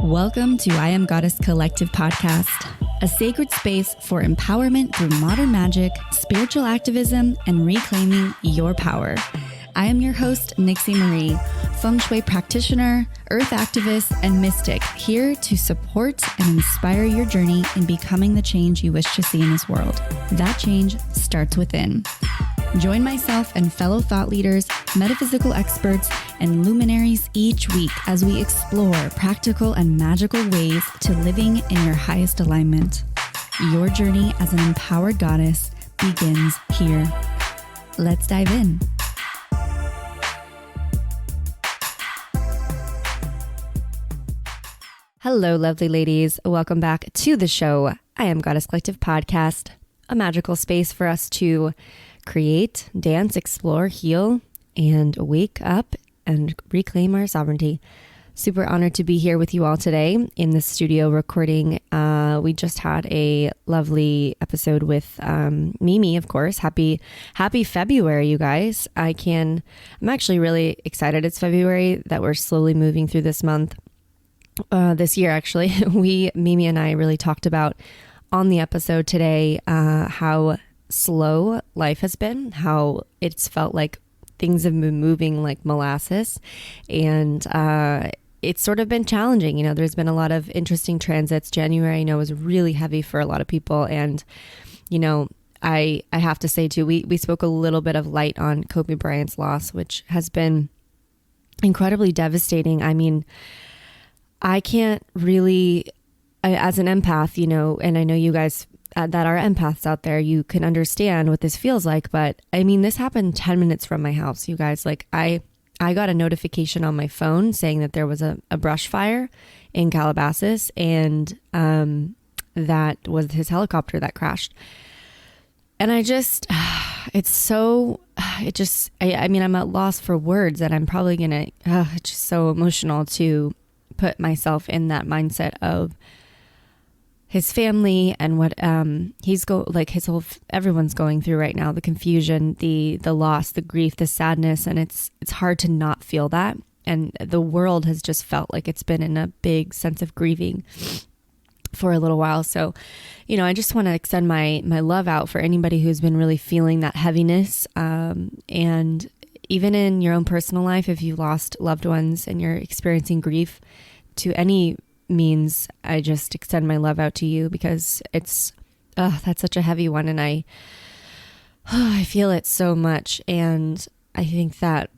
Welcome to I Am Goddess Collective podcast, a sacred space for empowerment through modern magic, spiritual activism, and reclaiming your power. I am your host, Nixie Marie, feng shui practitioner, earth activist, and mystic, here to support and inspire your journey in becoming the change you wish to see in this world. That change starts within. Join myself and fellow thought leaders, metaphysical experts, and luminaries each week as we explore practical and magical ways to living in your highest alignment. Your journey as an empowered goddess begins here. Let's dive in. Hello, lovely ladies. Welcome back to the show. I Am Goddess Collective podcast, a magical space for us to create, dance, explore, heal, and wake up and reclaim our sovereignty. Super honored to be here with you all today in the studio recording. We just had a lovely episode with Mimi, of course. Happy February, you guys. I'm actually really excited. It's February, that we're slowly moving through this month. This year, actually. Mimi and I really talked about on the episode today how slow life has been, how it's felt like things have been moving like molasses, and it's sort of been challenging. You know, there's been a lot of interesting transits. January, I know, was really heavy for a lot of people, and you know, I have to say too, we spoke a little bit of light on Kobe Bryant's loss, which has been incredibly devastating. I mean, I can't really, as an empath, you know, and I know you guys that are empaths out there, you can understand what this feels like. But I mean, this happened 10 minutes from my house, you guys. Like I got a notification on my phone saying that there was a brush fire in Calabasas, and that was his helicopter that crashed. And I mean, I'm at loss for words, and I'm probably going to, it's just so emotional to put myself in that mindset of his family and what everyone's going through right now, the confusion, the loss, the grief, the sadness, and it's hard to not feel that. And the world has just felt like it's been in a big sense of grieving for a little while. So, you know, I just want to extend my love out for anybody who's been really feeling that heaviness, and even in your own personal life, if you've lost loved ones and you're experiencing grief to any means, I just extend my love out to you, because that's such a heavy one. And I feel it so much. And I think that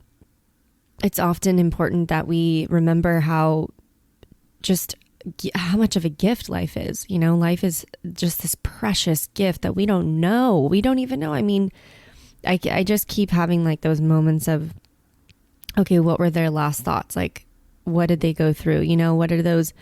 it's often important that we remember how much of a gift life is. You know, life is just this precious gift that we don't know. We don't even know. I mean, I just keep having like those moments of, okay, what were their last thoughts? Like, what did they go through? You know, what are those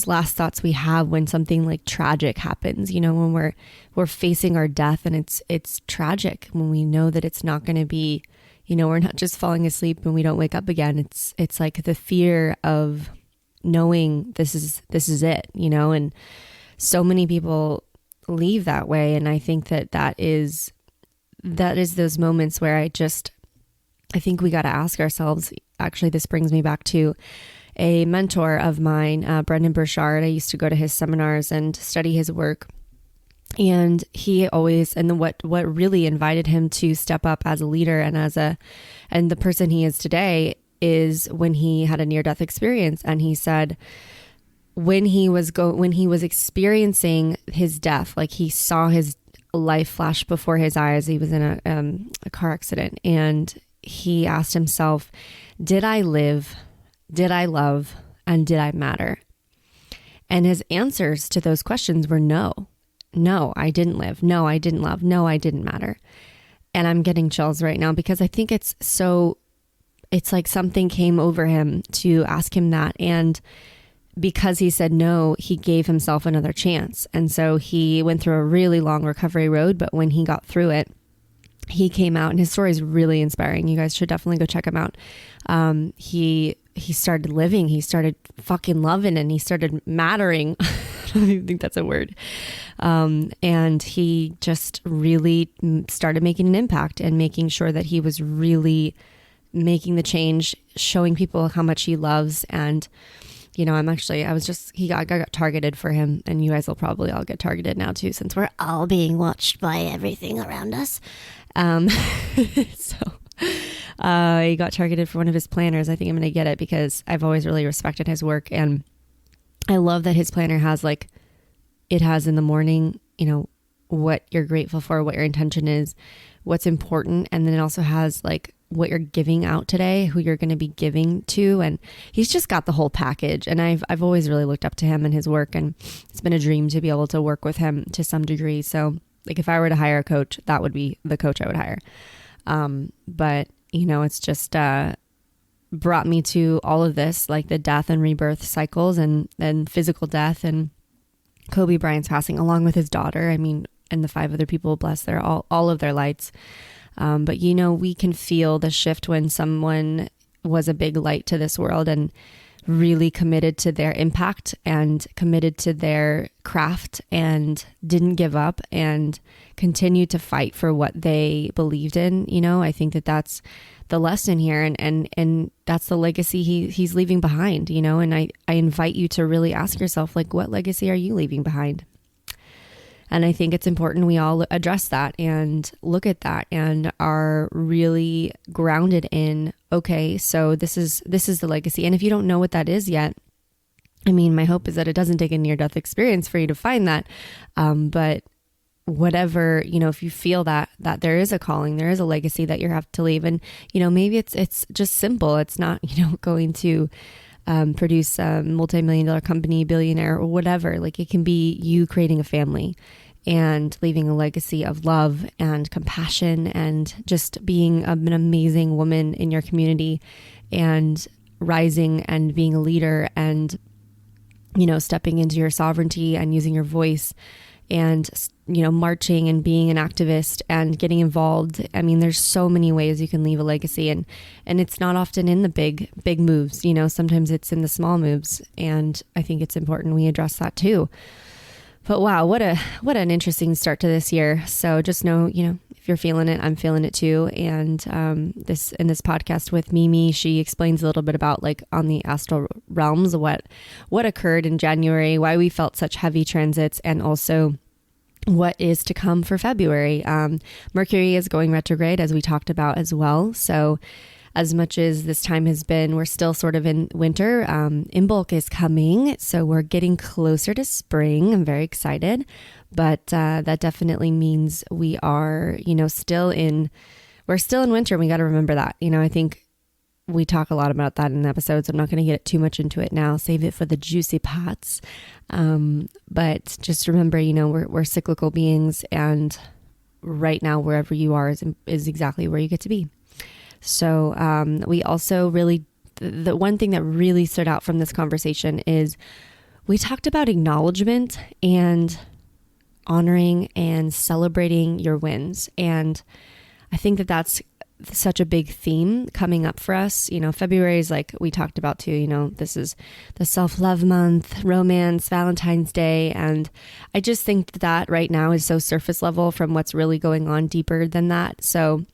last thoughts we have when something like tragic happens? You know, when we're facing our death, and it's tragic, when we know that it's not going to be, you know, we're not just falling asleep and we don't wake up again. It's like the fear of knowing this is it, you know, and so many people leave that way. And I think that is those moments where I think we got to ask ourselves. Actually, this brings me back to a mentor of mine, Brendan Burchard. I used to go to his seminars and study his work. And he always, and what really invited him to step up as a leader and the person he is today, is when he had a near-death experience. And he said, when he was experiencing his death, like he saw his life flash before his eyes. He was in a car accident, and he asked himself, did I live? Did I love? And did I matter? And his answers to those questions were no. No, I didn't live. No, I didn't love. No, I didn't matter. And I'm getting chills right now, because I think it's like something came over him to ask him that. And because he said no, he gave himself another chance. And so he went through a really long recovery road, but when he got through it, he came out, and his story is really inspiring. You guys should definitely go check him out. He started living, he started fucking loving, and he started mattering. I don't even think that's a word. And he just really started making an impact and making sure that he was really making the change, showing people how much he loves. And I got targeted for him, and you guys will probably all get targeted now too, since we're all being watched by everything around us. So he got targeted for one of his planners. I think I'm going to get it because I've always really respected his work. And I love that his planner has it has in the morning, what you're grateful for, what your intention is, what's important. And then it also has what you're giving out today, who you're going to be giving to. And he's just got the whole package. And I've always really looked up to him and his work, and it's been a dream to be able to work with him to some degree. So if I were to hire a coach, that would be the coach I would hire. But it's just, brought me to all of this, the death and rebirth cycles and physical death and Kobe Bryant's passing along with his daughter. And the 5 other people, bless their all of their lights. But we can feel the shift when someone was a big light to this world and really committed to their impact and committed to their craft and didn't give up and continued to fight for what they believed in. I think that's the lesson here, and that's the legacy he's leaving behind, and I invite you to really ask yourself, what legacy are you leaving behind? And I think it's important we all address that and look at that and are really grounded in, okay, so this is the legacy. And if you don't know what that is yet, my hope is that it doesn't take a near-death experience for you to find that. But whatever, if you feel that there is a calling, there is a legacy that you have to leave. And, maybe it's just simple. It's not, going to produce a multi-million-dollar company, billionaire, or whatever. It can be you creating a family and leaving a legacy of love and compassion and just being an amazing woman in your community and rising and being a leader and, stepping into your sovereignty and using your voice and, marching and being an activist and getting involved. There's so many ways you can leave a legacy, and it's not often in the big moves, sometimes it's in the small moves. And I think it's important we address that too. But wow, what an interesting start to this year. So just know, if you're feeling it, I'm feeling it too. And in this podcast with Mimi, she explains a little bit about on the astral realms, what occurred in January, why we felt such heavy transits, and also what is to come for February. Mercury is going retrograde, as we talked about as well. So as much as this time has been, we're still sort of in winter. Imbolc is coming, so we're getting closer to spring. I'm very excited, but that definitely means we are, still in winter. We got to remember that. I think we talk a lot about that in episodes. I'm not going to get too much into it now. Save it for the juicy parts. But just remember, we're cyclical beings, and right now, wherever you are is exactly where you get to be. So we also really, the one thing that really stood out from this conversation is we talked about acknowledgement and honoring and celebrating your wins. And I think that's such a big theme coming up for us. February is we talked about too, this is the self-love month, romance, Valentine's Day. And I just think that right now is so surface level from what's really going on deeper than that. So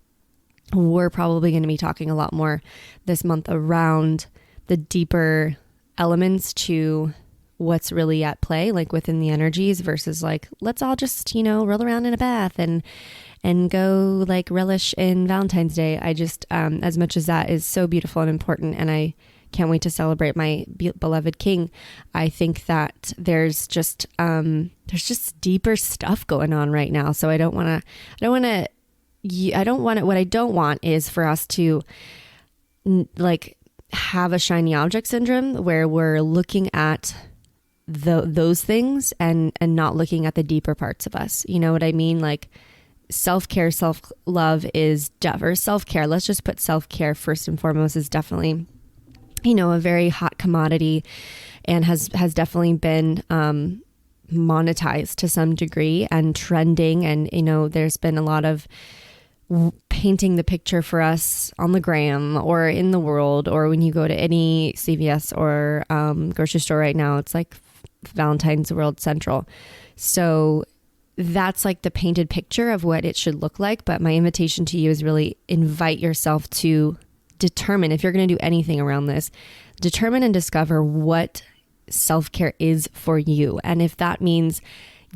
we're probably going to be talking a lot more this month around the deeper elements to what's really at play, within the energies versus let's all just, roll around in a bath and go relish in Valentine's Day. I just, as much as that is so beautiful and important, and I can't wait to celebrate my beloved king, I think that there's just deeper stuff going on right now. So what I don't want is for us to have a shiny object syndrome where we're looking at those things and not looking at the deeper parts of us. You know what I mean? Self-care, self-love is or self-care. Let's just put self-care first and foremost is definitely, a very hot commodity and has definitely been, monetized to some degree and trending. And, there's been a lot of painting the picture for us on the gram or in the world, or when you go to any CVS or grocery store right now, it's Valentine's World Central. So that's the painted picture of what it should look like. But my invitation to you is really invite yourself to determine, if you're going to do anything around this, determine and discover what self-care is for you. And if that means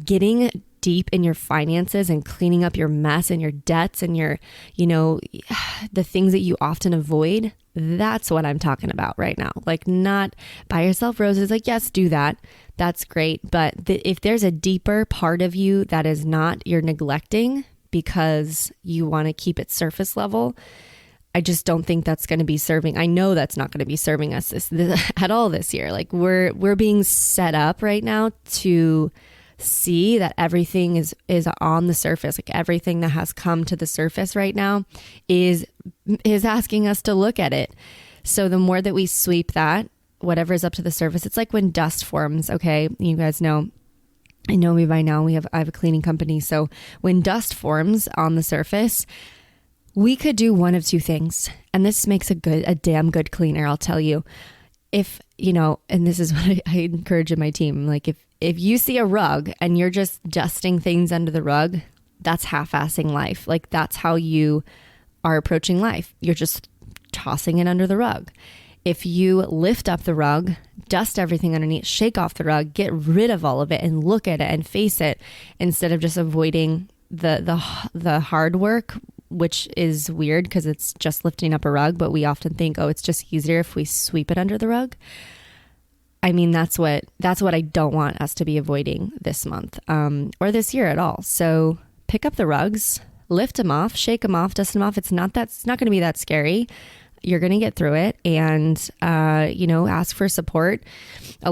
getting deep in your finances and cleaning up your mess and your debts and your, the things that you often avoid, that's what I'm talking about right now. Like, not buy yourself roses. Like, yes, do that. That's great. But if there's a deeper part of you that is not, you're neglecting because you want to keep it surface level, I just don't think that's going to be serving. I know that's not going to be serving us at all this year. Like, we're being set up right now to see that everything is on the surface. Like, everything that has come to the surface right now is asking us to look at it. So the more that we sweep that, whatever is up to the surface, it's like when dust forms. Okay, you guys know, I know me by now. I have a cleaning company. So when dust forms on the surface, we could do one of two things, and this makes a damn good cleaner. I'll tell you. If and this is what I encourage in my team. Like, if you see a rug and you're just dusting things under the rug, that's half-assing life. Like, that's how you are approaching life. You're just tossing it under the rug. If you lift up the rug, dust everything underneath, shake off the rug, get rid of all of it and look at it and face it, instead of just avoiding the hard work, which is weird because it's just lifting up a rug, but we often think, oh, it's just easier if we sweep it under the rug. I mean, that's what I don't want us to be avoiding this month, or this year at all. So pick up the rugs, lift them off, shake them off, dust them off. It's not going to be that scary. You're going to get through it, and ask for support. We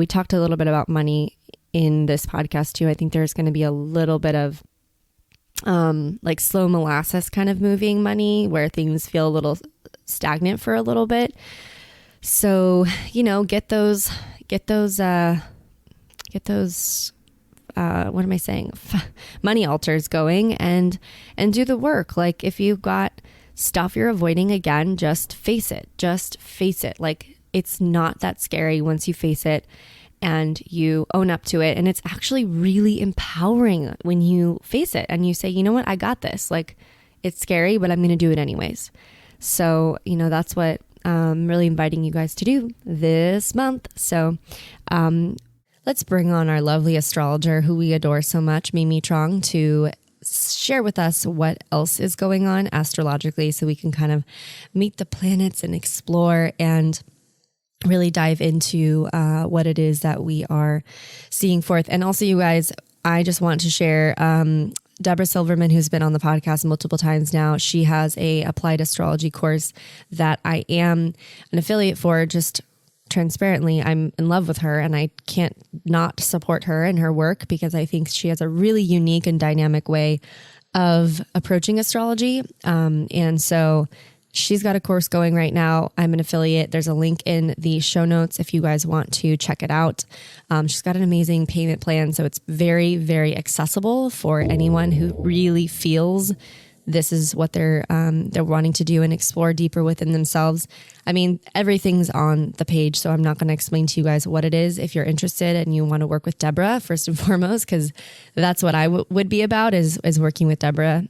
talked a little bit about money in this podcast too. I think there's going to be a little bit of like slow molasses kind of moving money, where things feel a little stagnant for a little bit. So, get those what am I saying? Money altars going and do the work. Like, if you've got stuff you're avoiding, again, just face it. Like, it's not that scary once you face it and you own up to it. And it's actually really empowering when you face it and you say, you know what, I got this. Like, it's scary, but I'm going to do it anyways. So, that's what I'm really inviting you guys to do this month. So, let's bring on our lovely astrologer who we adore so much, Mimi Truong, to share with us what else is going on astrologically, so we can kind of meet the planets and explore and really dive into what it is that we are seeing forth. And also, you guys, I just want to share Deborah Silverman, who's been on the podcast multiple times now. She has a applied astrology course that I am an affiliate for. Just transparently, I'm in love with her, and I can't not support her and her work, because I think she has a really unique and dynamic way of approaching astrology. And so she's got a course going right now. I'm an affiliate. There's a link in the show notes if you guys want to check it out. She's got an amazing payment plan, so it's very, very accessible for anyone who really feels this is what they're wanting to do and explore deeper within themselves. I mean, everything's on the page, so I'm not going to explain to you guys what it is. If you're interested and you want to work with Deborah, first and foremost, because that's what I would be about is working with Deborah.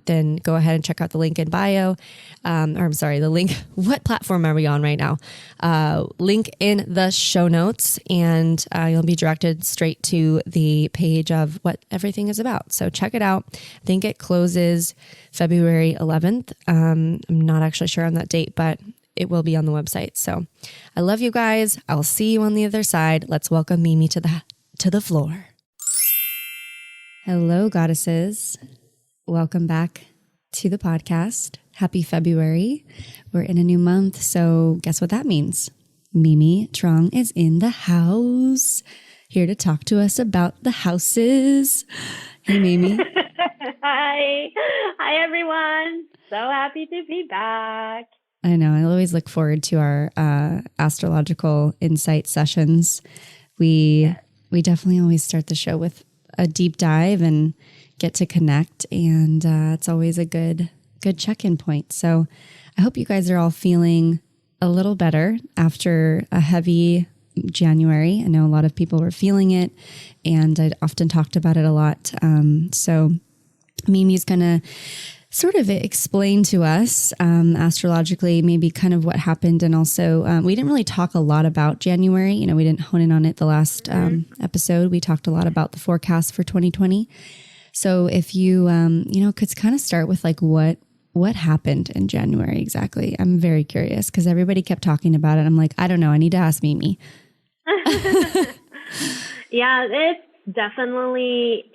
Then go ahead and check out the link in bio. The link, what platform are we on right now? Link in the show notes, and you'll be directed straight to the page of what everything is about. So check it out. I think it closes February 11th. I'm not actually sure on that date, but it will be on the website. So I love you guys. I'll see you on the other side. Let's welcome Mimi to the floor. Hello, goddesses. Welcome back to the podcast. Happy February. We're in a new month, so guess what that means? Mimi Truong is in the house, here to talk to us about the houses. Hey, Mimi. Hi. Hi, everyone. So happy to be back. I know. I always look forward to our astrological insight sessions. We definitely always start the show with a deep dive and get to connect, and it's always a good check-in point. So I hope you guys are all feeling a little better after a heavy January. I know a lot of people were feeling it, and I often talked about it a lot. So Mimi's going to sort of explain to us astrologically maybe kind of what happened. And also, we didn't really talk a lot about January. You know, we didn't hone in on it the last episode. We talked a lot about the forecast for 2020. So if you, could kind of start with like what happened in January exactly. I'm very curious because everybody kept talking about it. I'm like, I don't know. I need to ask Mimi. Yeah, it's definitely,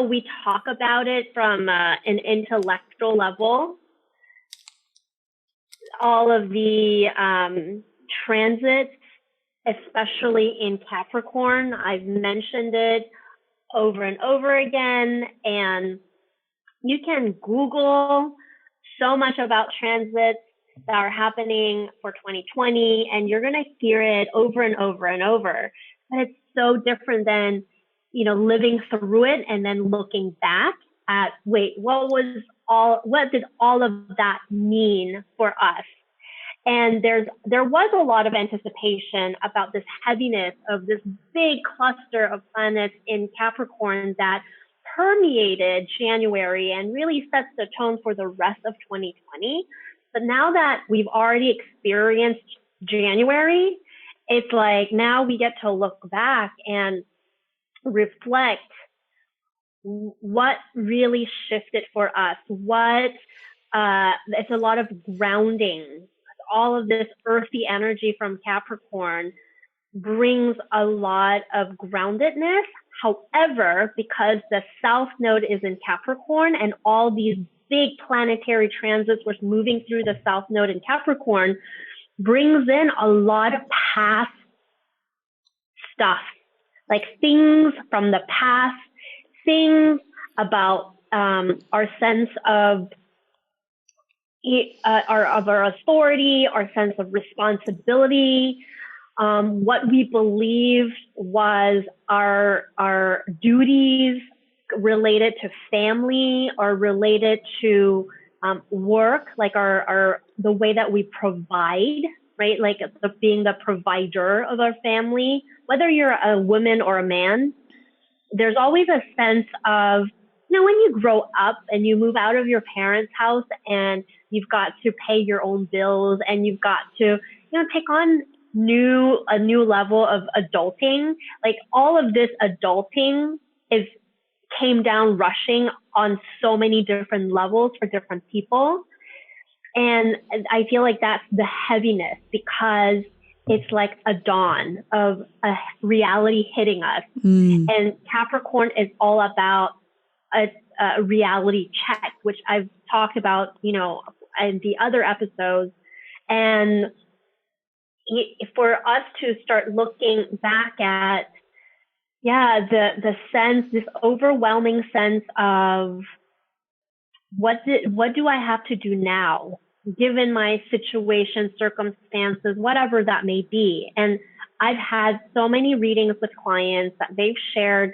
we talk about it from an intellectual level. All of the transits, especially in Capricorn, I've mentioned it over and over again, and you can Google so much about transits that are happening for 2020, and you're going to hear it over and over and over. But it's so different than, living through it and then looking back at, wait, what did all of that mean for us? And there was a lot of anticipation about this heaviness of this big cluster of planets in Capricorn that permeated January and really sets the tone for the rest of 2020. But now that we've already experienced January, it's like now we get to look back and reflect what really shifted for us. It's a lot of grounding. All of this earthy energy from Capricorn brings a lot of groundedness. However, because the South Node is in Capricorn and all these big planetary transits were moving through the South Node in Capricorn, brings in a lot of past stuff, like things from the past, things about our sense of our authority, our sense of responsibility, what we believed was our duties related to family or related to work, like the way that we provide, right? Like being the provider of our family, whether you're a woman or a man, there's always a sense of, when you grow up and you move out of your parents' house and you've got to pay your own bills and you've got to, take on a new level of adulting, like all of this adulting came down rushing on so many different levels for different people. And I feel like that's the heaviness because it's like a dawn of a reality hitting us. And Capricorn is all about a reality check, which I've talked about, in the other episodes. And for us to start looking back at, this overwhelming sense of what do I have to do now, given my situation, circumstances, whatever that may be. And I've had so many readings with clients that they've shared,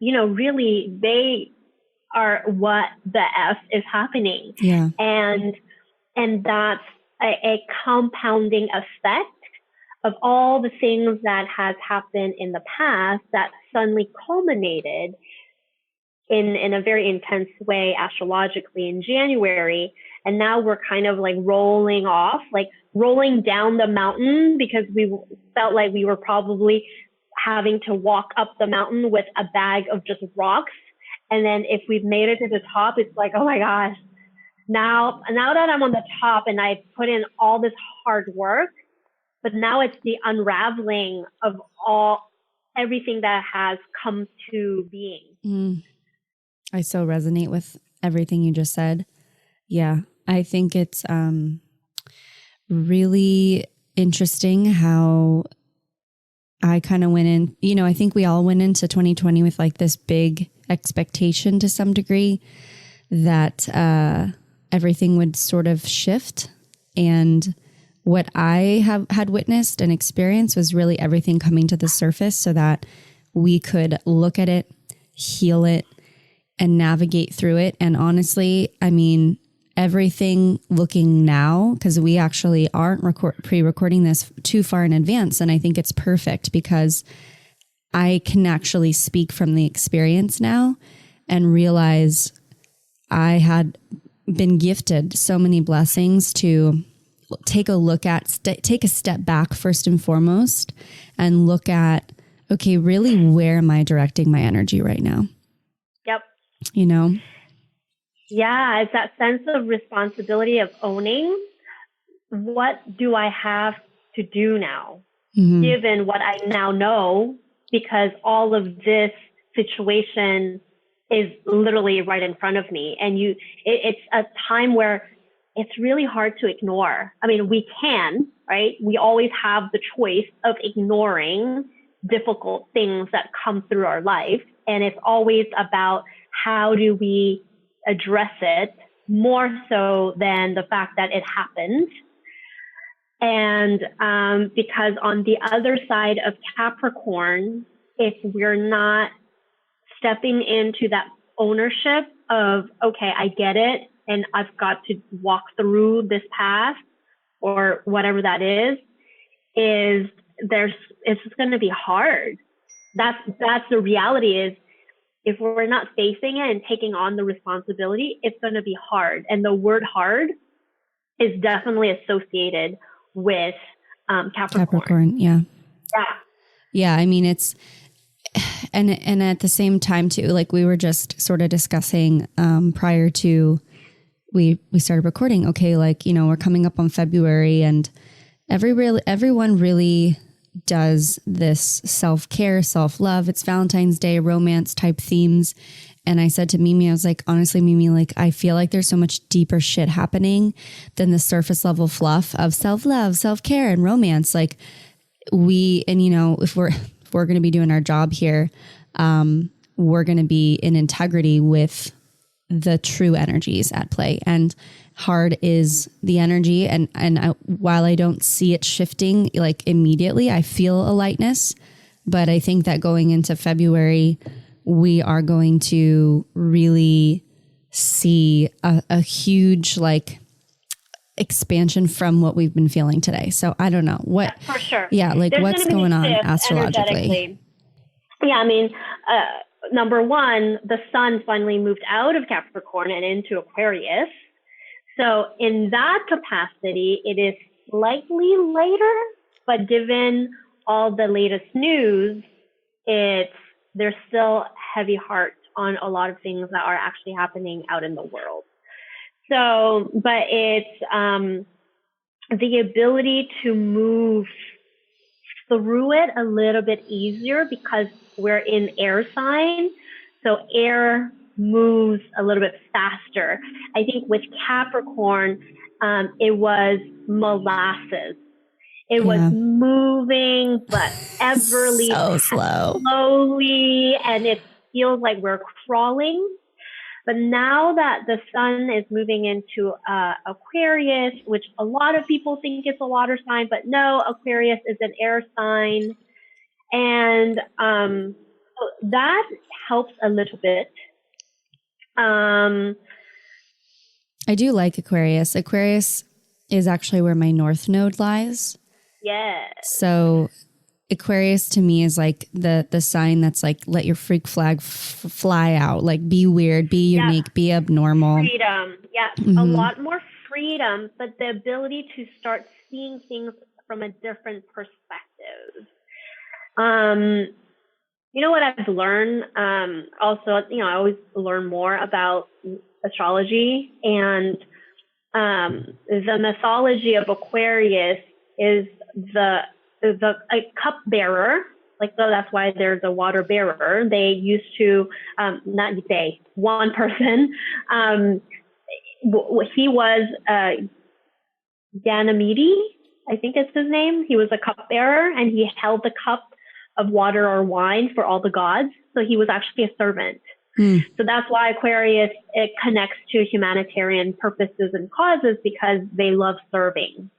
really they are what the F is happening. Yeah. And that's a compounding effect of all the things that has happened in the past that suddenly culminated in a very intense way astrologically in January. And now we're kind of like rolling down the mountain because we felt like we were probably having to walk up the mountain with a bag of just rocks. And then if we've made it to the top, it's like, oh my gosh, now that I'm on the top and I've put in all this hard work, but now it's the unraveling of everything that has come to being. I so resonate with everything you just said. Yeah, I think it's really interesting how I kind of went in, I think we all went into 2020 with like this big expectation to some degree that everything would sort of shift. And what I had witnessed and experienced was really everything coming to the surface so that we could look at it, heal it, and navigate through it. And honestly, I mean, everything looking now, because we actually aren't pre-recording this too far in advance. And I think it's perfect because I can actually speak from the experience now and realize I had been gifted so many blessings to take a look at, take a step back first and foremost, and look at, okay, really, where am I directing my energy right now? Yep. You know? Yeah, it's that sense of responsibility of owning, what do I have to do now, given what I now know, because all of this situation is literally right in front of me. And it's a time where it's really hard to ignore. I mean, we can, right? We always have the choice of ignoring difficult things that come through our life. And it's always about how do we address it more so than the fact that it happened. And because on the other side of Capricorn, if we're not stepping into that ownership of, okay, I get it, and I've got to walk through this path or whatever that is it's going to be hard. That's the reality is, if we're not facing it and taking on the responsibility, it's going to be hard. And the word hard is definitely associated with Capricorn. Yeah. Yeah. Yeah. I mean, it's, and at the same time too, like we were just sort of discussing prior to we started recording. Okay, like, you know, we're coming up on February, and everyone really does this self-care, self-love. It's Valentine's Day, romance type themes. And I said to Mimi, I was like, honestly, Mimi, like, I feel like there's so much deeper shit happening than the surface level fluff of self-love, self-care, and romance. Like and you know, if we're going to be doing our job here, we're going to be in integrity with the true energies at play. And hard is the energy. And while I don't see it shifting like immediately, I feel a lightness. But I think that going into February, we are going to really see a huge like expansion from what we've been feeling today. So I don't know what, yeah, for sure. Yeah. Like there's what's going on astrologically. Yeah. I mean, number one, the sun finally moved out of Capricorn and into Aquarius. So in that capacity, it is slightly later, but given all the latest news, there's still heavy heart on a lot of things that are actually happening out in the world. So, but it's the ability to move through it a little bit easier because we're in air sign. So air moves a little bit faster. I think with Capricorn, it was molasses. It was moving, but everly, so slowly, and it feels like we're crawling. But now that the sun is moving into Aquarius, which a lot of people think it's a water sign, but no, Aquarius is an air sign. And that helps a little bit. I do like Aquarius. Aquarius is actually where my North Node lies. Yes. So Aquarius to me is like the sign that's like, let your freak flag fly out, like be weird, be unique, be abnormal. Freedom. Yeah. Mm-hmm. A lot more freedom, but the ability to start seeing things from a different perspective. You know what I've learned? Also, you know, I always learn more about astrology, and the mythology of Aquarius is a cup bearer. Like, so that's why there's a water bearer. They used to, one person, he was Ganymede, I think it's his name. He was a cup bearer, and he held the cup of water or wine for all the gods. So he was actually a servant. So that's why Aquarius, it connects to humanitarian purposes and causes, because they love serving.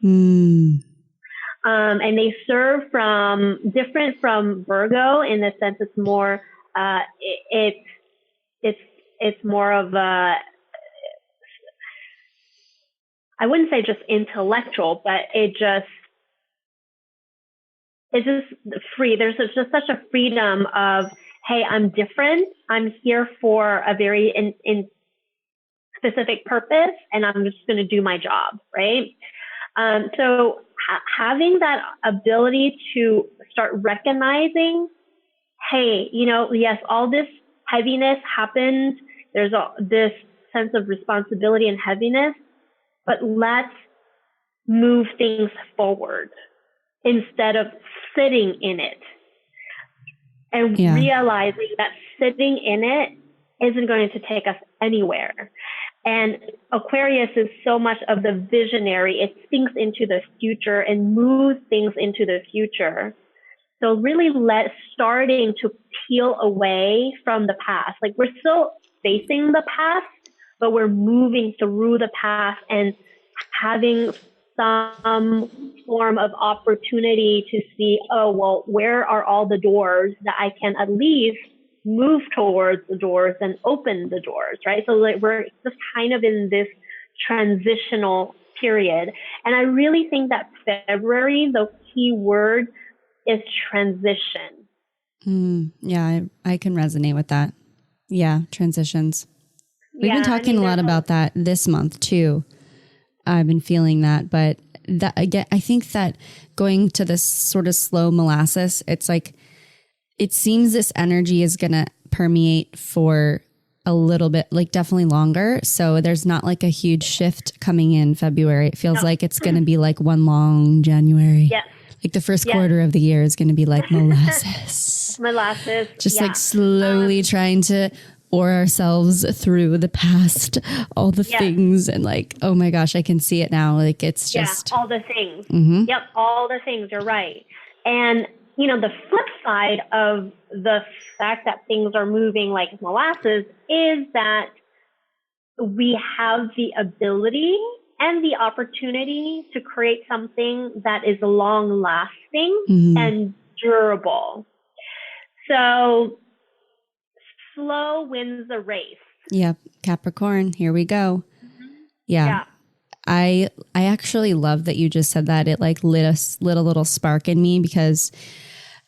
And they serve different from Virgo in the sense it's more, it's more of a, I wouldn't say just intellectual, but it's just free. There's just such a freedom of, hey, I'm different. I'm here for a very specific purpose, and I'm just going to do my job, right? So having that ability to start recognizing, hey, yes, all this heaviness happened. There's this sense of responsibility and heaviness, but let's move things forward instead of sitting in it. And realizing that sitting in it isn't going to take us anywhere. And Aquarius is so much of the visionary. It thinks into the future and moves things into the future. So really starting to peel away from the past. Like, we're still facing the past, but we're moving through the past and having some form of opportunity to see, oh, well, where are all the doors that I can at least move towards the doors and open the doors, right? So like, we're just kind of in this transitional period. And I really think that February, the key word is transition. Yeah, I can resonate with that. Yeah, transitions. We've been talking a lot about that this month too. I've been feeling that, but that again, I think that going to this sort of slow molasses, it's like, it seems this energy is going to permeate for a little bit, like definitely longer. So there's not like a huge shift coming in February. It feels like it's going to be like one long January. Yes. Like the first quarter of the year is going to be like molasses. Molasses. Just like slowly trying to oar ourselves through the past, all the things. And like, oh my gosh, I can see it now. Like it's just. All the things. Mm-hmm. Yep. All the things. You're right. And the flip side of the fact that things are moving like molasses is that we have the ability and the opportunity to create something that is long lasting and durable. So slow wins the race. Yep. Capricorn, here we go. Yeah. I actually love that you just said that. It like lit a little spark in me, because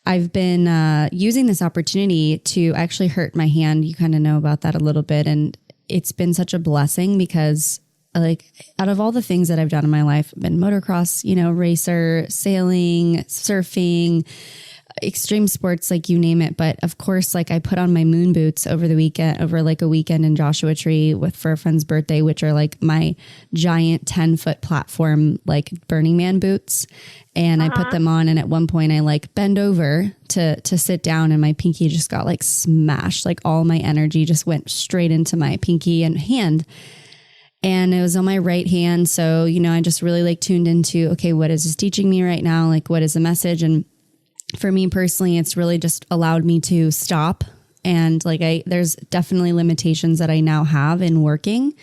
I've been using this opportunity to actually hurt my hand. You kind of know about that a little bit. And it's been such a blessing, because like out of all the things that I've done in my life, I've been motocross, racer, sailing, surfing, extreme sports, like you name it. But of course, like I put on my moon boots over like a weekend in Joshua Tree for a friend's birthday, which are like my giant 10-foot platform, like Burning Man boots. And I put them on. And at one point I like bend over to sit down, and my pinky just got like smashed. Like all my energy just went straight into my pinky and hand. And it was on my right hand. So, I just really like tuned into, okay, what is this teaching me right now? Like, what is the message? And for me personally, it's really just allowed me to stop. And like, there's definitely limitations that I now have in working.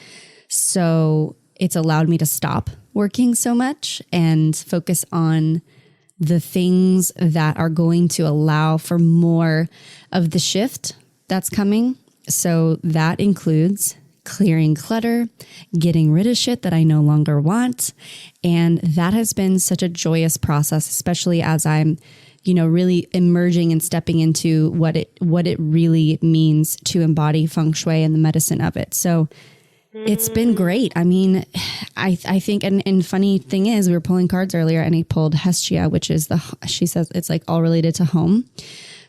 So it's allowed me to stop working so much and focus on the things that are going to allow for more of the shift that's coming. So that includes clearing clutter, getting rid of shit that I no longer want. And that has been such a joyous process, especially as I'm, really emerging and stepping into what it really means to embody feng shui and the medicine of it. So it's been great. I mean, I think, and funny thing is, we were pulling cards earlier, and I pulled Hestia, which is she says it's like all related to home.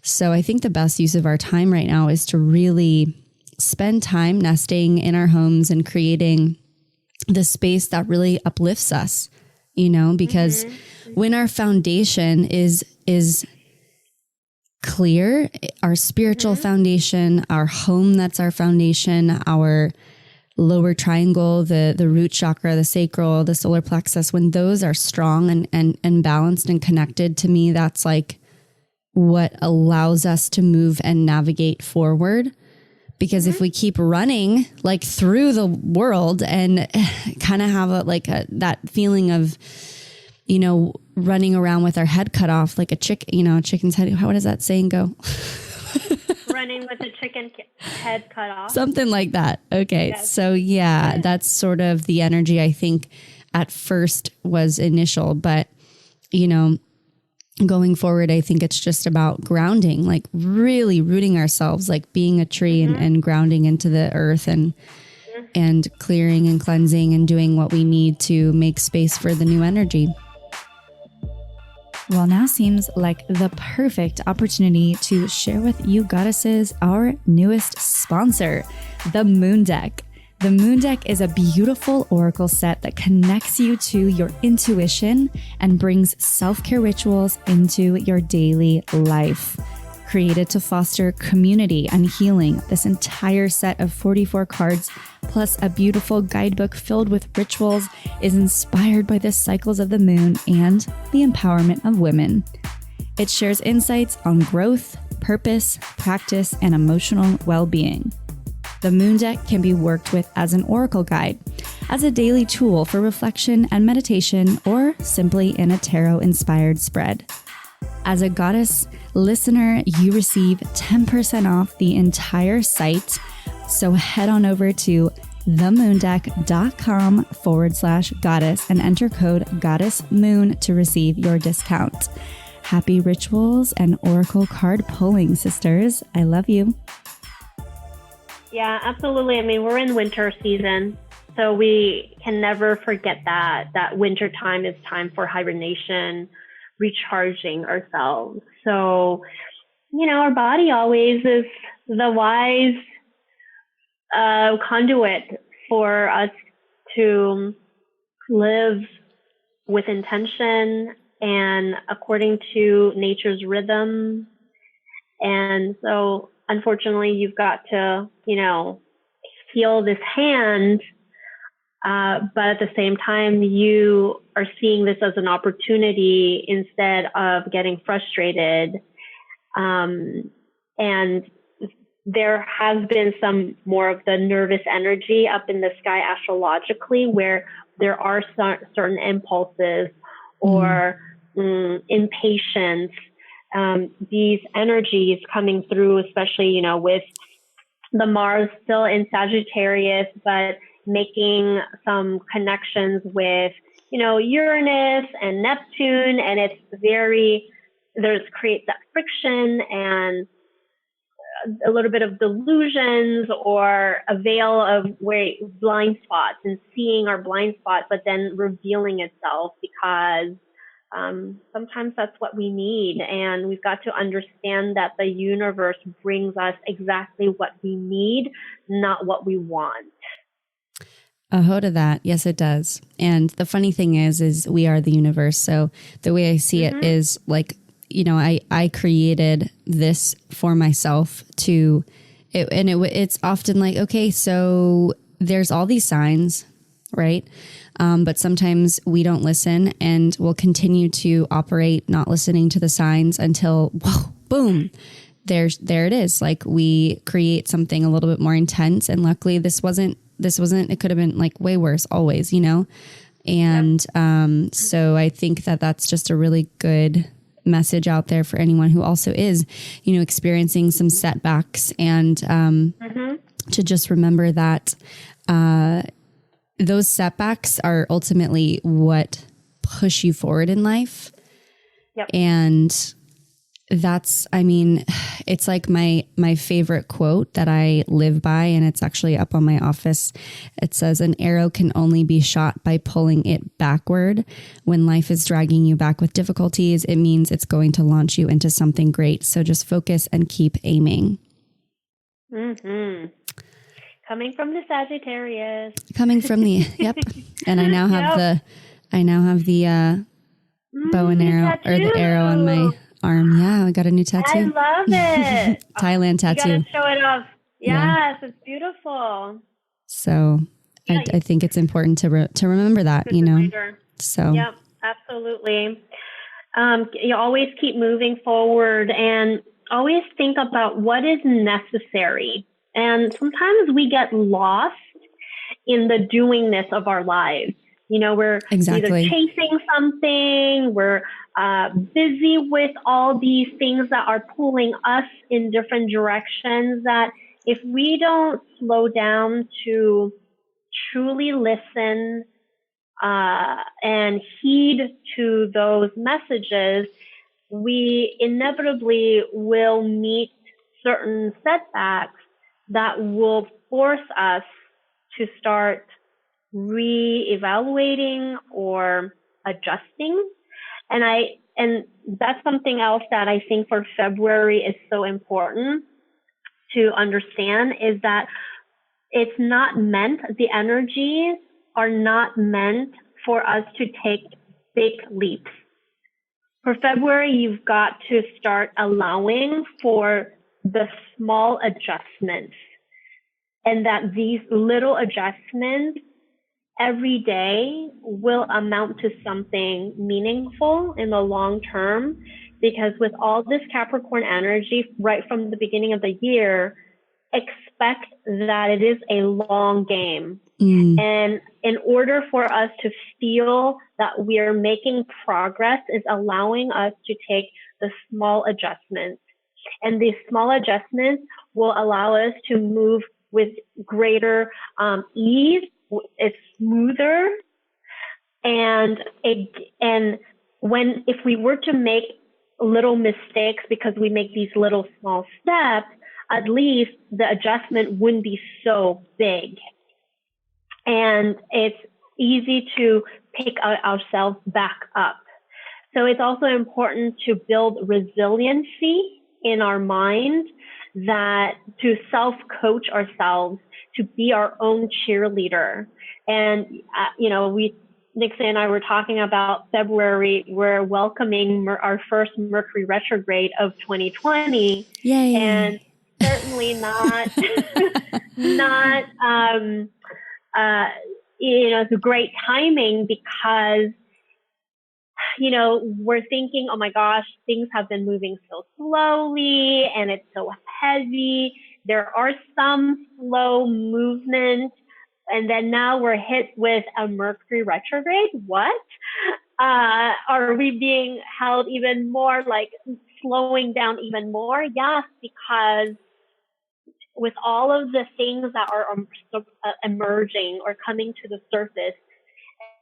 So I think the best use of our time right now is to really spend time nesting in our homes and creating the space that really uplifts us, because when our foundation is clear, our spiritual foundation, our home, that's our foundation, our lower triangle, the root chakra, the sacral, the solar plexus, when those are strong and balanced and connected, to me, that's like what allows us to move and navigate forward. Because if we keep running like through the world and kind of have that feeling of, running around with our head cut off like a chicken's head. How does that saying go? Running with a chicken head cut off. Something like that. Okay. Yes. So that's sort of the energy I think at first was initial, but going forward, I think it's just about grounding, like really rooting ourselves, like being a tree and grounding into the earth and and clearing and cleansing and doing what we need to make space for the new energy. Well, now seems like the perfect opportunity to share with you goddesses our newest sponsor, the Moon Deck. The Moon Deck is a beautiful oracle set that connects you to your intuition and brings self-care rituals into your daily life. Created to foster community and healing, this entire set of 44 cards plus a beautiful guidebook filled with rituals is inspired by the cycles of the moon and the empowerment of women. It shares insights on growth, purpose, practice, and emotional well-being. The Moon Deck can be worked with as an oracle guide, as a daily tool for reflection and meditation, or simply in a tarot-inspired spread. As a goddess listener, you receive 10% off the entire site. So head on over to themoondeck.com/goddess and enter code goddessmoon to receive your discount. Happy rituals and oracle card pulling, sisters. I love you. Yeah, absolutely. I mean, we're in winter season, so we can never forget that winter time is time for hibernation, recharging ourselves. So, our body always is the wise conduit for us to live with intention and according to nature's rhythm. And so, unfortunately, you've got to, heal this hand. But at the same time, you are seeing this as an opportunity instead of getting frustrated. And there has been some more of the nervous energy up in the sky astrologically, where there are certain impulses or impatience, these energies coming through, especially, with the Mars still in Sagittarius, but making some connections with, Uranus and Neptune, and creates that friction and a little bit of delusions or a veil of blind spots and seeing our blind spot, but then revealing itself because sometimes that's what we need. And we've got to understand that the universe brings us exactly what we need, not what we want. A ho to that. Yes, it does. And the funny thing is we are the universe. So the way I see it is like, I created this for myself it's often like, okay, so there's all these signs, right? But sometimes we don't listen and we'll continue to operate not listening to the signs until, whoa, boom, there it is. Like we create something a little bit more intense. And luckily this wasn't, it could have been like way worse always, And so I think that that's just a really good message out there for anyone who also is, experiencing some setbacks and to just remember that those setbacks are ultimately what push you forward in life. Yep. And that's, it's like my favorite quote that I live by, and it's actually up on my office. It says, an arrow can only be shot by pulling it backward. When life is dragging you back with difficulties, it means it's going to launch you into something great. So just focus and keep aiming. Mm-hmm. Coming from the Sagittarius. Yep. And I now have the bow and arrow or the arrow on my arm. Yeah, I got a new tattoo. I love it. Thailand tattoo. You gotta show it off. Yes, it's beautiful. So I think it's important to remember that, Reminder. So. Yep, absolutely. You always keep moving forward and always think about what is necessary. And sometimes we get lost in the doingness of our lives. We're either chasing something, we're busy with all these things that are pulling us in different directions, that if we don't slow down to truly listen and heed to those messages, we inevitably will meet certain setbacks that will force us to start re-evaluating or adjusting. And that's something else that I think for February is so important to understand, is that it's not meant, the energies are not meant for us to take big leaps. For February, you've got to start allowing for the small adjustments, and that these little adjustments every day will amount to something meaningful in the long term. Because with all this Capricorn energy right from the beginning of the year, expect that it is a long game. And in order for us to feel that we are making progress is allowing us to take the small adjustments. And these small adjustments will allow us to move with greater ease. It's smoother. And if we were to make little mistakes because we make these little small steps, at least the adjustment wouldn't be so big. And it's easy to pick ourselves back up. So it's also important to build resiliency in our mind, that to self-coach ourselves, to be our own cheerleader. And, Nixon and I were talking about February. We're welcoming our first Mercury Retrograde of 2020. Yay. And certainly not, it's great timing because, we're thinking, oh my gosh, things have been moving so slowly and it's so heavy. There are some slow movement. And then now we're hit with a Mercury retrograde. What? Are we being held even more, like slowing down even more? Yes, because with all of the things that are emerging or coming to the surface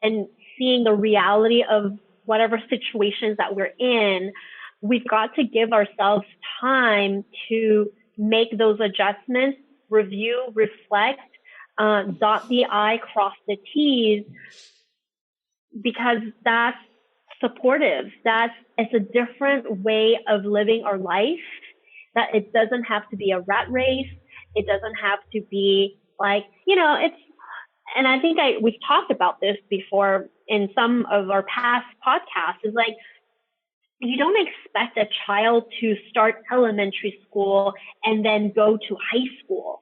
and seeing the reality of whatever situations that we're in, we've got to give ourselves time to make those adjustments, review, reflect, dot the I, cross the T's, because that's supportive. It's a different way of living our life, that it doesn't have to be a rat race. It doesn't have to be like, and I think we've talked about this before in some of our past podcasts, is like, you don't expect a child to start elementary school and then go to high school.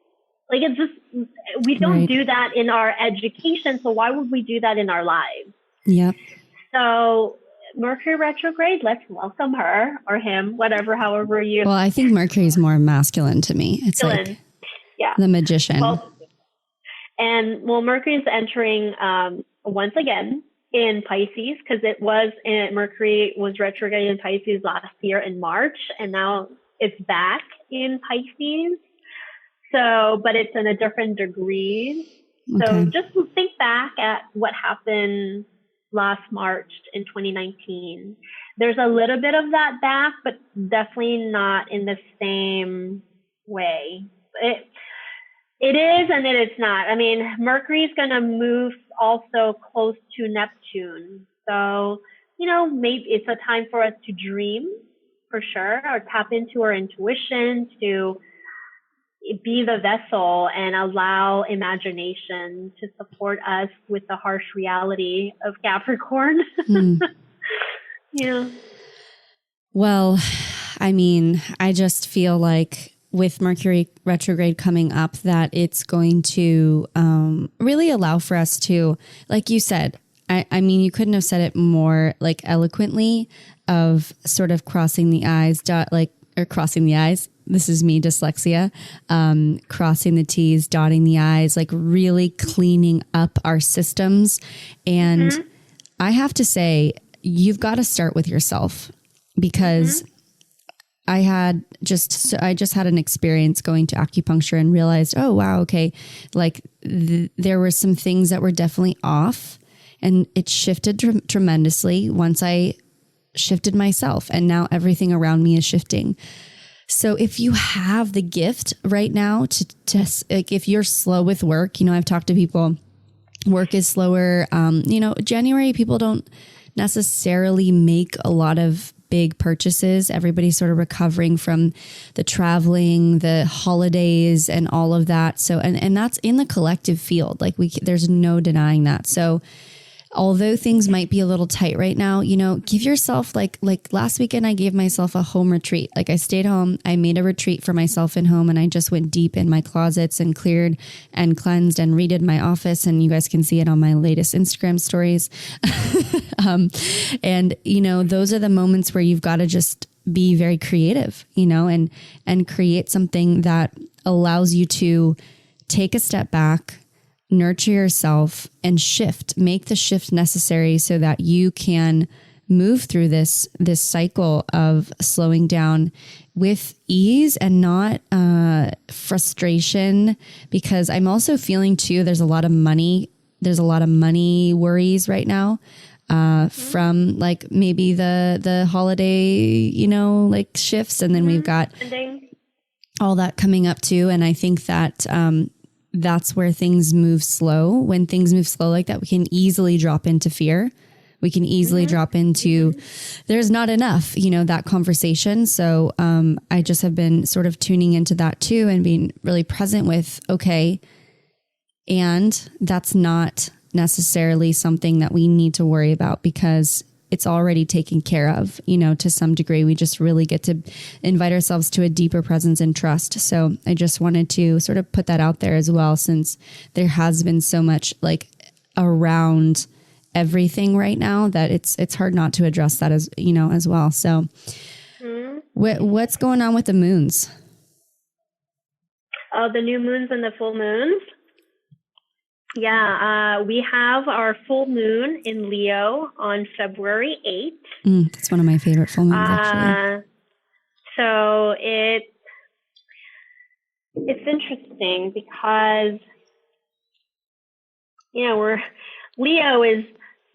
Like, it's just, we don't do that in our education. So why would we do that in our lives? Yep. So Mercury retrograde, let's welcome her or him, however you. Well, I think Mercury is more masculine to me. It's like the magician. Mercury is entering once again in Pisces, because Mercury was retrograde in Pisces last year in March, and now it's back in Pisces. So, but it's in a different degree. Okay. So just think back at what happened last March in 2019. There's a little bit of that back, but definitely not in the same way. It is and it is not. I mean, Mercury is going to move also close to Neptune. So, maybe it's a time for us to dream, for sure, or tap into our intuition, to be the vessel and allow imagination to support us with the harsh reality of Capricorn. Yeah. Well, I mean, I just feel like with Mercury retrograde coming up, that it's going to really allow for us to, like you said, I mean, you couldn't have said it more like eloquently, of sort of crossing the I's, crossing the I's. This is me, dyslexia, crossing the T's, dotting the I's, like really cleaning up our systems. And I have to say, you've got to start with yourself, because I just had an experience going to acupuncture and realized, oh, wow, okay. Like there were some things that were definitely off, and it shifted tremendously once I shifted myself, and now everything around me is shifting. So if you have the gift right now to like, if you're slow with work, I've talked to people, work is slower. January, people don't necessarily make a lot of big purchases. Everybody's sort of recovering from the traveling, the holidays, and all of that. So, and that's in the collective field. Like there's no denying that. So although things might be a little tight right now, give yourself like last weekend, I gave myself a home retreat. Like I stayed home, I made a retreat for myself in home, and I just went deep in my closets and cleared and cleansed and redid my office. And you guys can see it on my latest Instagram stories. Those are the moments where you've got to just be very creative, and create something that allows you to take a step back, nurture yourself, and make the shift necessary so that you can move through this cycle of slowing down with ease and not frustration. Because I'm also feeling too, there's a lot of money worries right now, from like maybe the holiday, like shifts. And then we've got all that coming up too. And I think that, that's where things move slow. When things move slow like that, we can easily drop into fear. We can easily drop into, there's not enough, that conversation. So I just have been sort of tuning into that too, and being really present with, okay, and that's not necessarily something that we need to worry about because it's already taken care of, to some degree. We just really get to invite ourselves to a deeper presence and trust. So I just wanted to sort of put that out there as well, since there has been so much like around everything right now that it's hard not to address that as well. So what's going on with the moons? Oh, the new moons and the full moons. Yeah, we have our full moon in Leo on February 8th. That's one of my favorite full moons, actually. So it's interesting because, Leo is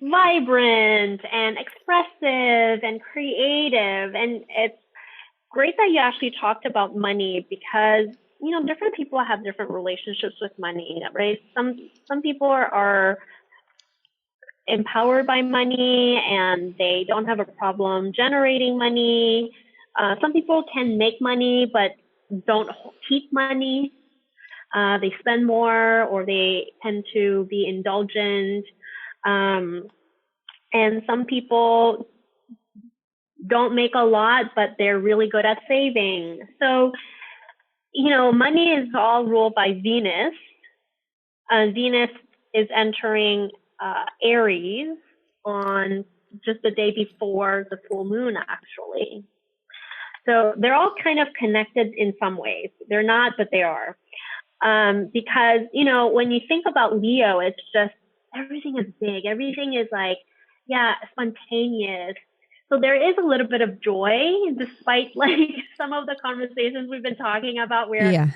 vibrant and expressive and creative. And it's great that you actually talked about money because different people have different relationships with money, right? Some people are empowered by money and they don't have a problem generating money. Some people can make money but don't keep money. They spend more or they tend to be indulgent. And some people don't make a lot, but they're really good at saving. So money is all ruled by Venus. Venus is entering Aries on just the day before the full moon, actually. So they're all kind of connected in some ways. They're not, but they are. Because, when you think about Leo, it's just everything is big. Everything is like, spontaneous. So there is a little bit of joy, despite like some of the conversations we've been talking about where it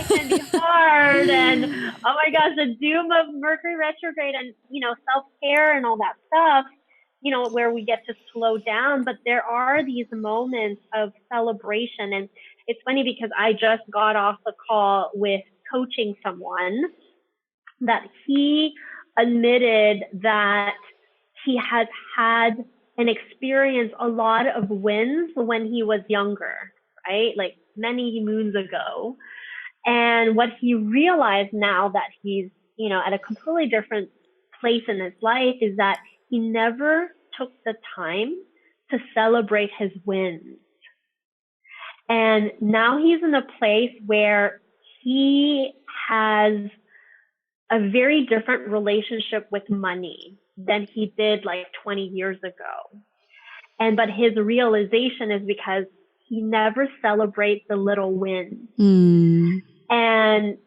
can be hard and oh my gosh, the doom of Mercury Retrograde and, self-care and all that stuff, where we get to slow down. But there are these moments of celebration. And it's funny because I just got off the call with coaching someone that he admitted that he has had and experienced a lot of wins when he was younger, right? Like many moons ago. And what he realized now that he's, at a completely different place in his life is that he never took the time to celebrate his wins. And now he's in a place where he has a very different relationship with money than he did like 20 years ago. But his realization is because he never celebrates the little wins. And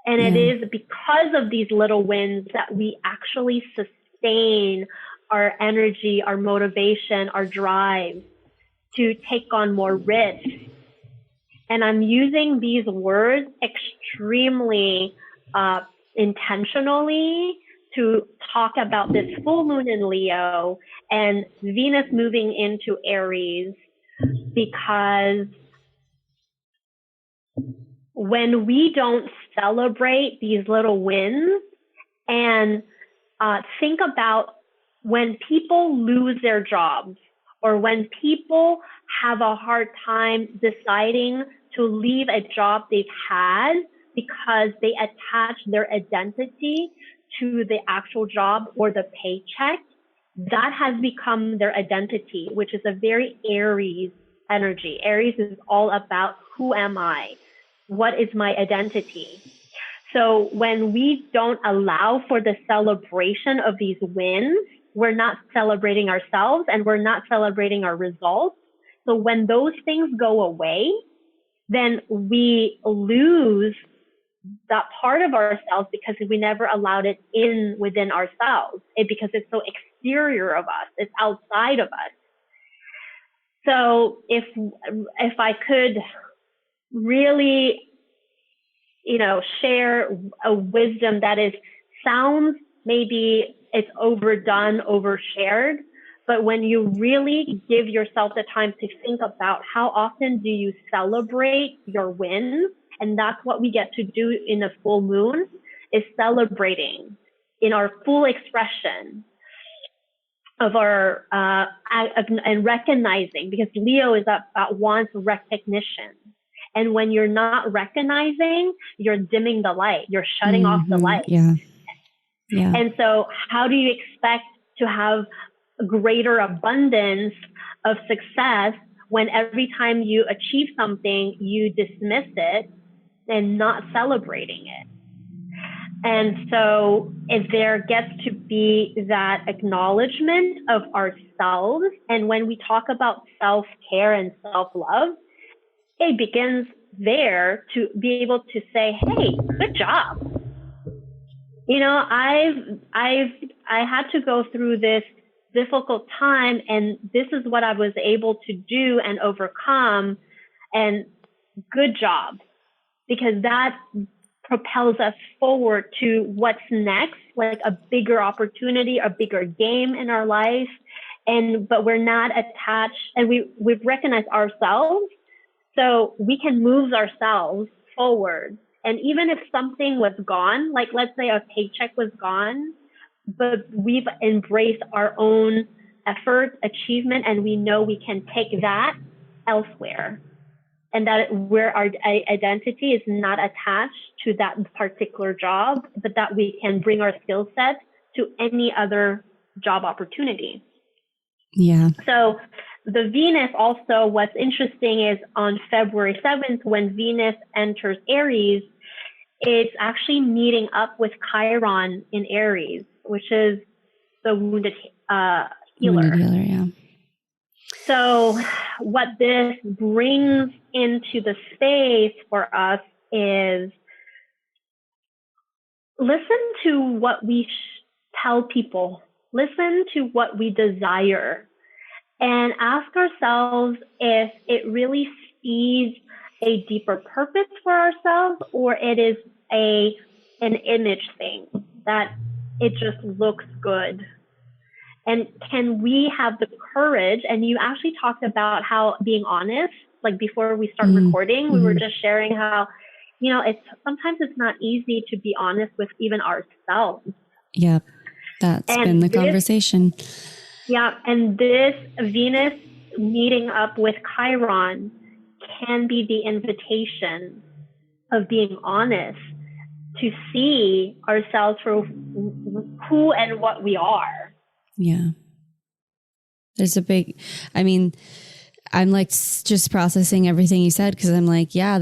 it is because of these little wins that we actually sustain our energy, our motivation, our drive to take on more risk. And I'm using these words extremely intentionally to talk about this full moon in Leo and Venus moving into Aries, because when we don't celebrate these little wins and think about when people lose their jobs or when people have a hard time deciding to leave a job they've had because they attach their identity to the actual job or the paycheck, that has become their identity, which is a very Aries energy. Aries is all about who am I? What is my identity? So when we don't allow for the celebration of these wins, we're not celebrating ourselves and we're not celebrating our results. So when those things go away, then we lose that part of ourselves because we never allowed it in within ourselves. Because it's so exterior of us, it's outside of us. So if I could really, share a wisdom that sounds maybe it's overdone, overshared, but when you really give yourself the time to think about how often do you celebrate your wins, and that's what we get to do in a full moon, is celebrating in our full expression of our, and recognizing, because Leo is about wants recognition. And when you're not recognizing, you're dimming the light, you're shutting off the light. Yeah. Yeah. And so how do you expect to have greater abundance of success when every time you achieve something, you dismiss it and not celebrating it? And so if there gets to be that acknowledgement of ourselves, and when we talk about self-care and self-love, it begins there to be able to say, hey, good job. I had to go through this difficult time, and this is what I was able to do and overcome, and good job, because that propels us forward to what's next, like a bigger opportunity, a bigger game in our life. But we're not attached, and we've recognized ourselves, so we can move ourselves forward. And even if something was gone, like let's say a paycheck was gone, but we've embraced our own effort, achievement, and we know we can take that elsewhere. And that where our identity is not attached to that particular job, but that we can bring our skill set to any other job opportunity. Yeah. So the Venus also, what's interesting is on February 7th, when Venus enters Aries, it's actually meeting up with Chiron in Aries, which is the wounded healer. Wounded healer, yeah. So what this brings into the space for us is listen to what we tell people, listen to what we desire, and ask ourselves if it really sees a deeper purpose for ourselves, or it is an image thing that it just looks good. And can we have the courage? And you actually talked about how being honest, like before we start recording, we were just sharing how, sometimes it's not easy to be honest with even ourselves. Yeah, that's been the conversation. Yeah, and this Venus meeting up with Chiron can be the invitation of being honest to see ourselves for who and what we are. Yeah. There's I'm like just processing everything you said, because I'm like, yeah,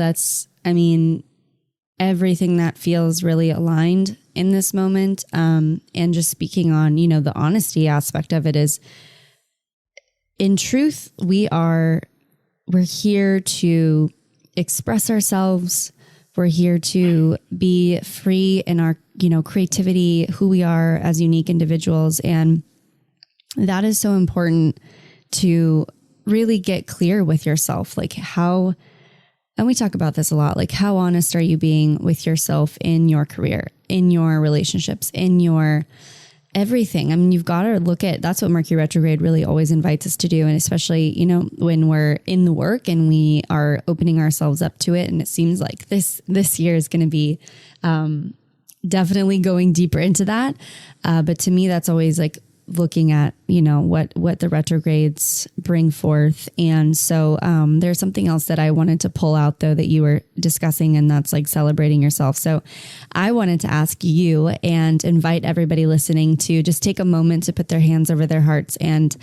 everything that feels really aligned in this moment. And just speaking on, the honesty aspect of it is, in truth, we're here to express ourselves. We're here to be free in our, creativity, who we are as unique individuals. And that is so important to really get clear with yourself. Like and we talk about this a lot, like how honest are you being with yourself in your career, in your relationships, in your everything. I mean, you've got to look at, that's what Mercury retrograde really always invites us to do. And especially, you know, when we're in the work and we are opening ourselves up to it. And it seems like this year is going to be, definitely going deeper into that. But to me, that's always like looking at, you know, what the retrogrades bring forth. And so, there's something else that I wanted to pull out though, that you were discussing, and that's like celebrating yourself. So I wanted to ask you and invite everybody listening to just take a moment to put their hands over their hearts and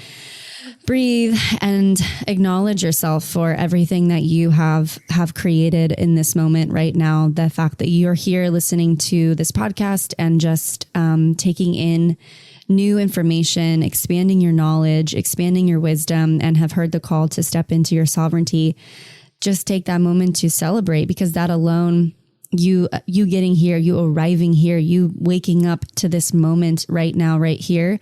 breathe and acknowledge yourself for everything that you have created in this moment right now. The fact that you're here listening to this podcast and just taking in new information, expanding your knowledge, expanding your wisdom, and have heard the call to step into your sovereignty. Just take that moment to celebrate, because that alone, you getting here, you arriving here, you waking up to this moment right now, right here,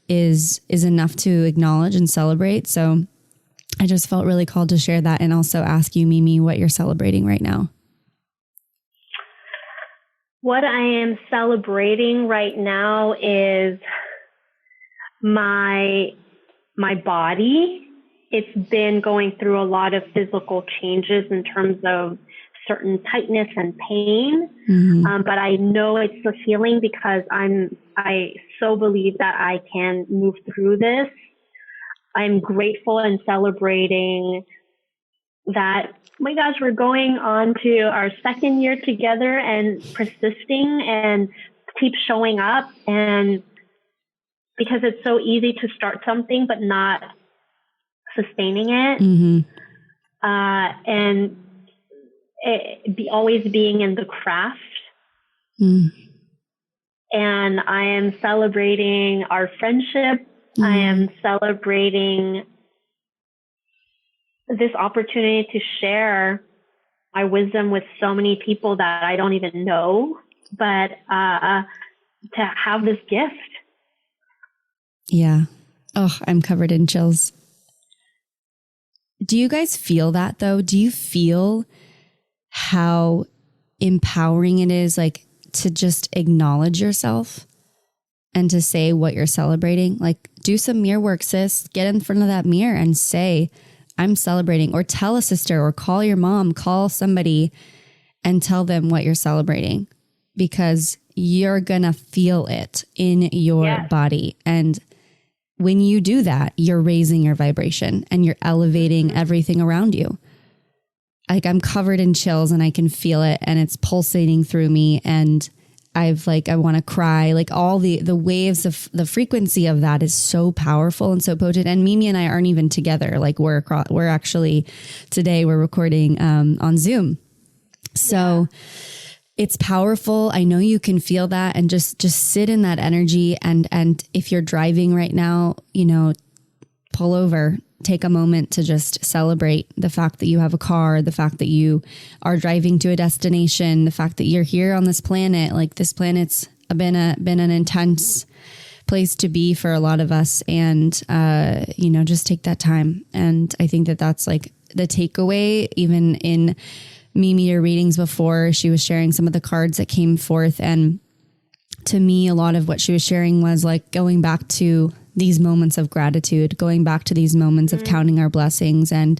is enough to acknowledge and celebrate. So I just felt really called to share that, and also ask you, Mimi, what you're celebrating right now. What I am celebrating right now is my body. It's been going through a lot of physical changes in terms of certain tightness and pain. Mm-hmm. But I know it's a healing, because I so believe that I can move through this. I'm grateful and celebrating that, oh my gosh, we're going on to our second year together and persisting and keep showing up. And because it's so easy to start something, but not sustaining it. Mm-hmm. And always being in the craft. Mm. And I am celebrating our friendship. Mm. I am celebrating this opportunity to share my wisdom with so many people that I don't even know, but to have this gift. Yeah. Oh, I'm covered in chills. Do you guys feel that though? Do you feel how empowering it is, like, to just acknowledge yourself and to say what you're celebrating? Like, do some mirror work, sis. Get in front of that mirror and say, I'm celebrating, or tell a sister, or call your mom, call somebody and tell them what you're celebrating, because you're going to feel it in your body. And when you do that, you're raising your vibration and you're elevating everything around you. Like, I'm covered in chills and I can feel it, and it's pulsating through me. And I want to cry. Like, all the waves of the frequency of that is so powerful and so potent. And Mimi and I aren't even together. Like, we're actually, today we're recording on Zoom. So it's powerful. I know you can feel that, and just sit in that energy. And if you're driving right now, you know, pull over, take a moment to just celebrate the fact that you have a car, the fact that you are driving to a destination, the fact that you're here on this planet. Like, this planet's been an intense place to be for a lot of us. And, you know, just take that time. And I think that that's like the takeaway. Even in Mimi, your readings before, she was sharing some of the cards that came forth. And to me, a lot of what she was sharing was like going back to these moments of gratitude, going back to these moments of counting our blessings. And,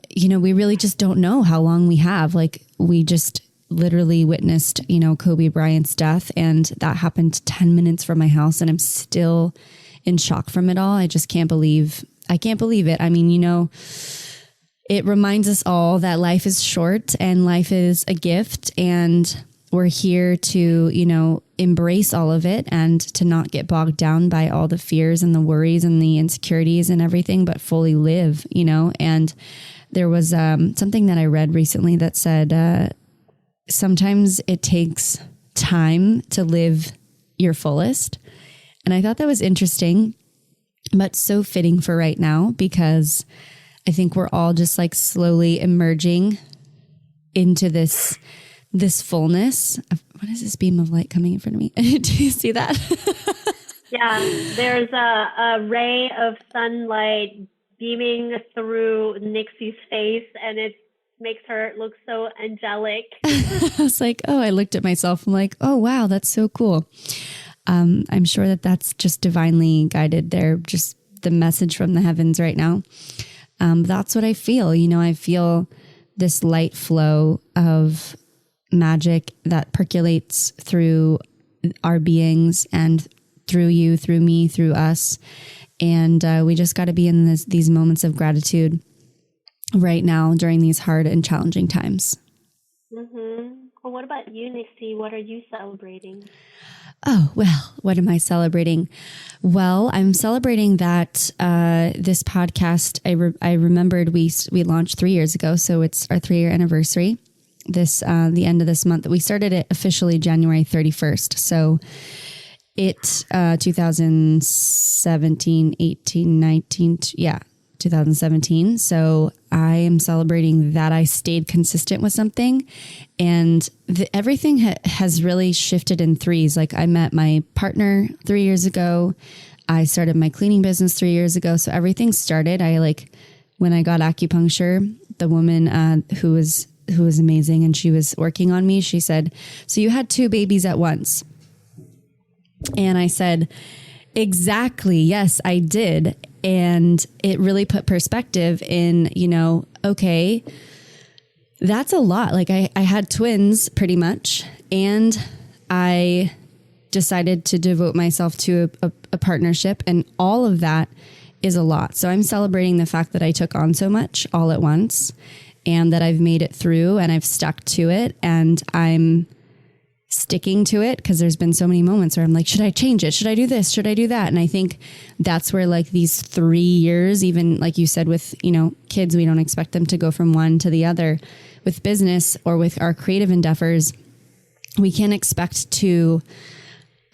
you know, we really just don't know how long we have. Like, we just literally witnessed, you know, Kobe Bryant's death, and that happened 10 minutes from my house. And I'm still in shock from it all. I can't believe it. I mean, you know, it reminds us all that life is short and life is a gift, and we're here to, you know, embrace all of it and to not get bogged down by all the fears and the worries and the insecurities and everything, but fully live, you know. And there was something that I read recently that said, sometimes it takes time to live your fullest. And I thought that was interesting, but so fitting for right now, because I think we're all just like slowly emerging into this fullness. What is this beam of light coming in front of me? Do you see that? Yeah, there's a ray of sunlight beaming through Nixie's face, and it makes her look so angelic. I was like, oh, I looked at myself. I'm like, oh, wow, that's so cool. I'm sure that that's just divinely guided. They're just the message from the heavens right now. That's what I feel. You know, I feel this light flow of magic that percolates through our beings and through you, through me, through us. And we just got to be in these moments of gratitude right now during these hard and challenging times. Mm-hmm. Well, what about you, Nixie? What are you celebrating? Oh, well, what am I celebrating? Well, I'm celebrating that this podcast, I remembered we launched 3 years ago. So it's our 3-year anniversary the end of this month. We started it officially January 31st. So it 2017, 18, 19, 2017. So I am celebrating that I stayed consistent with something, and everything has really shifted in threes. Like I met my partner 3 years ago. I started my cleaning business 3 years ago. So everything started. When I got acupuncture, the woman who was amazing, and she was working on me, she said, "So you had 2 babies at once?" And I said, "Exactly. Yes, I did." And it really put perspective in, okay, that's a lot. Like I had twins pretty much, and I decided to devote myself to a partnership, and all of that is a lot. So I'm celebrating the fact that I took on so much all at once, and that I've made it through, and I've stuck to it, and I'm sticking to it, because there's been so many moments where I'm like, should I change it? Should I do this? Should I do that? And I think that's where like these 3 years, even like you said with, kids, we don't expect them to go from one to the other. With business or with our creative endeavors, we can't expect to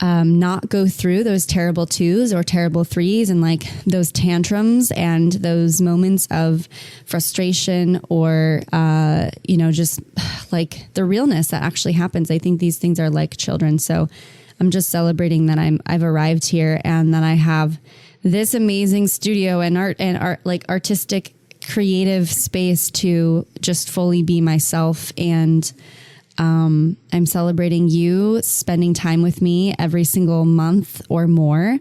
not go through those terrible 2s or terrible 3s, and like those tantrums and those moments of frustration, or, just like the realness that actually happens. I think these things are like children. So I'm just celebrating that I've arrived here, and that I have this amazing studio and art like artistic creative space to just fully be myself. And I'm celebrating you spending time with me every single month or more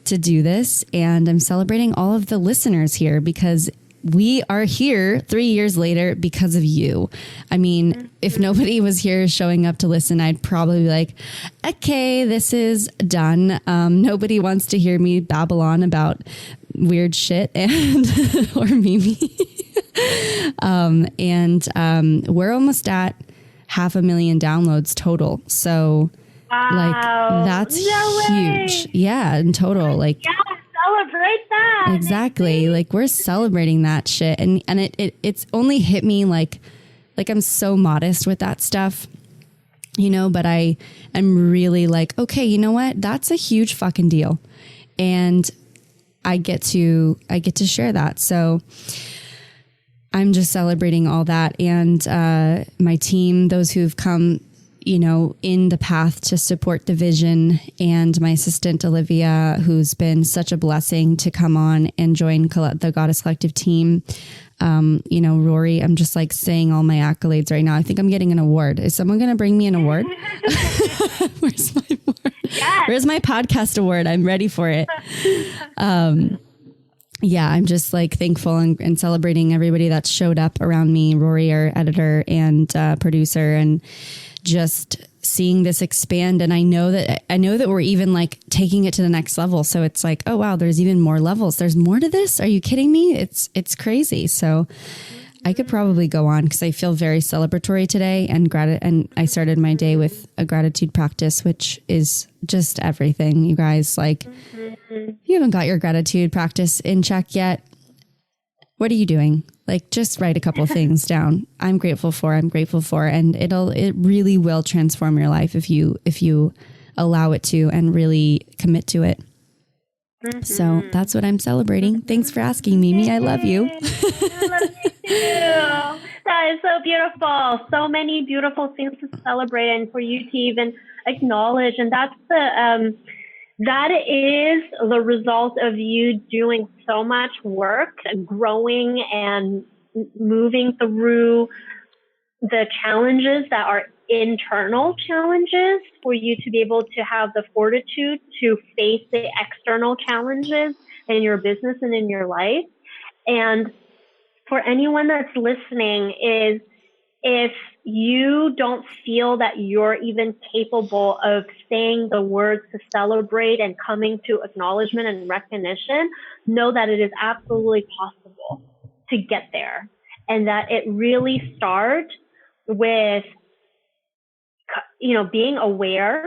to do this. And I'm celebrating all of the listeners here, because we are here 3 years later because of you. I mean, if nobody was here showing up to listen, I'd probably be like, okay, this is done. Nobody wants to hear me babble on about weird shit and or Mimi. We're almost at 500,000 downloads total. So like that's huge. Yeah, in total. Like celebrate that. Exactly. Like we're celebrating that shit. And it's only hit me like I'm so modest with that stuff, but I am really like, okay, you know what? That's a huge fucking deal. And I get to share that. So I'm just celebrating all that. And my team, those who've come, in the path to support the vision, and my assistant, Olivia, who's been such a blessing to come on and join the Goddess Collective team. Rory, I'm just like saying all my accolades right now. I think I'm getting an award. Is someone going to bring me an award? Where's my award? Yes. Where's my podcast award? I'm ready for it. Yeah, I'm just like thankful and celebrating everybody that showed up around me, Rory, our editor and producer, and just seeing this expand. And I know that we're even like taking it to the next level. So it's like, oh wow, there's even more levels. There's more to this. Are you kidding me? It's crazy. So I could probably go on, because I feel very celebratory today, and I started my day with a gratitude practice, which is just everything, you guys. Like, if you haven't got your gratitude practice in check yet, what are you doing? Like, just write a couple of things down. I'm grateful for, and it really will transform your life if you allow it to and really commit to it. Mm-hmm. So that's what I'm celebrating. Thanks for asking, Mimi. I love you. I love you too. That is so beautiful. So many beautiful things to celebrate, and for you to even acknowledge. And that's that is the result of you doing so much work, growing and moving through the challenges that are internal challenges for you to be able to have the fortitude to face the external challenges in your business and in your life. And for anyone that's listening, is if you don't feel that you're even capable of saying the words to celebrate and coming to acknowledgement and recognition, know that it is absolutely possible to get there. And that it really starts with, being aware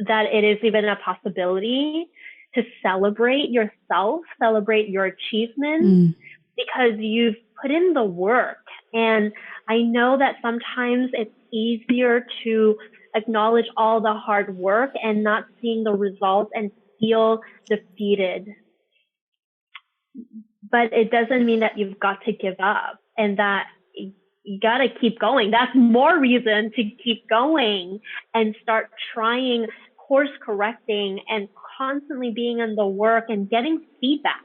that it is even a possibility to celebrate yourself, celebrate your achievements, because you've put in the work. And I know that sometimes it's easier to acknowledge all the hard work and not seeing the results and feel defeated. But it doesn't mean that you've got to give up and that you got to keep going. That's more reason to keep going and start trying, course correcting, and constantly being in the work and getting feedback.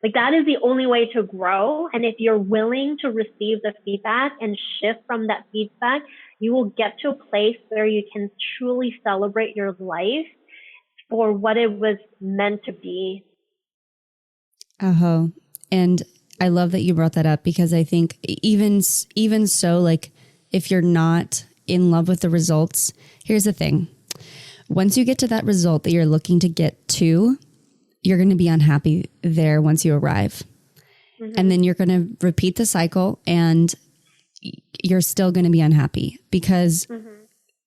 Like, that is the only way to grow. And if you're willing to receive the feedback and shift from that feedback, you will get to a place where you can truly celebrate your life for what it was meant to be. Oh, and I love that you brought that up, because I think even so, like, if you're not in love with the results, here's the thing. Once you get to that result that you're looking to get to, you're going to be unhappy there once you arrive. And then you're going to repeat the cycle and you're still going to be unhappy, because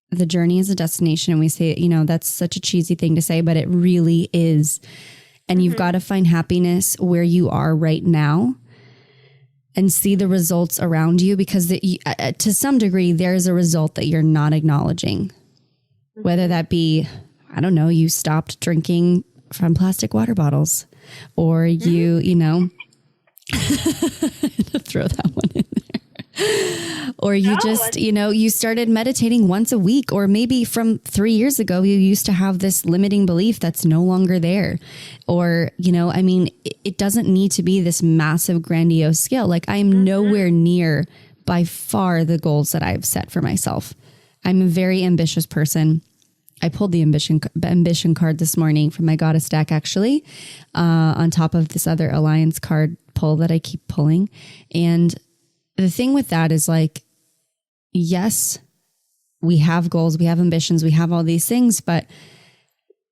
the journey is a destination. And we say, that's such a cheesy thing to say, but it really is. And you've got to find happiness where you are right now and see the results around you, because to some degree, there's a result that you're not acknowledging, whether that be, I don't know, you stopped drinking from plastic water bottles, or you throw that one in there, or you just, you started meditating once a week, or maybe from 3 years ago, you used to have this limiting belief that's no longer there. Or, it doesn't need to be this massive, grandiose scale. Like, I'm nowhere near by far the goals that I've set for myself. I'm a very ambitious person. I pulled the ambition card this morning from my goddess deck, actually, on top of this other alliance card pull that I keep pulling. And the thing with that is, like, yes, we have goals, we have ambitions, we have all these things, but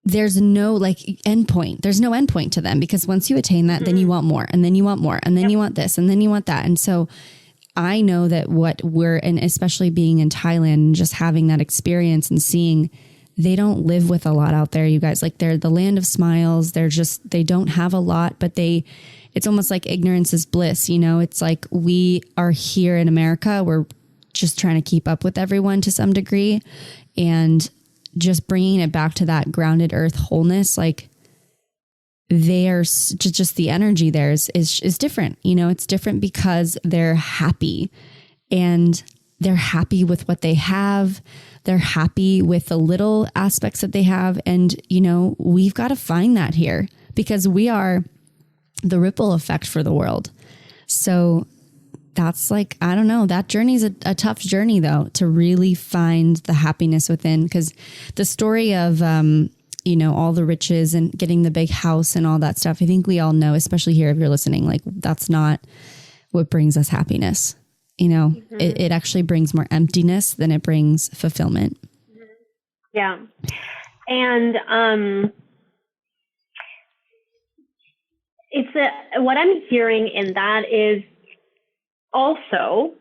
there's no endpoint. There's no endpoint to them, because once you attain that, then you want more, and then you want more, and then you want this, and then you want that. And so I know that and especially being in Thailand and just having that experience and seeing, they don't live with a lot out there, you guys. Like, they're the land of smiles. They don't have a lot, but it's almost like ignorance is bliss. It's like, we are here in America. We're just trying to keep up with everyone to some degree, and just bringing it back to that grounded earth wholeness. Like, there's just the energy there is different. It's different because they're happy, and they're happy with what they have. They're happy with the little aspects that they have. And, we've got to find that here, because we are the ripple effect for the world. So that's, like, I don't know, that journey is a tough journey, though, to really find the happiness within, because the story of, all the riches and getting the big house and all that stuff, I think we all know, especially here, if you're listening, like, that's not what brings us happiness. It actually brings more emptiness than it brings fulfillment. Yeah. And, what I'm hearing in that is also,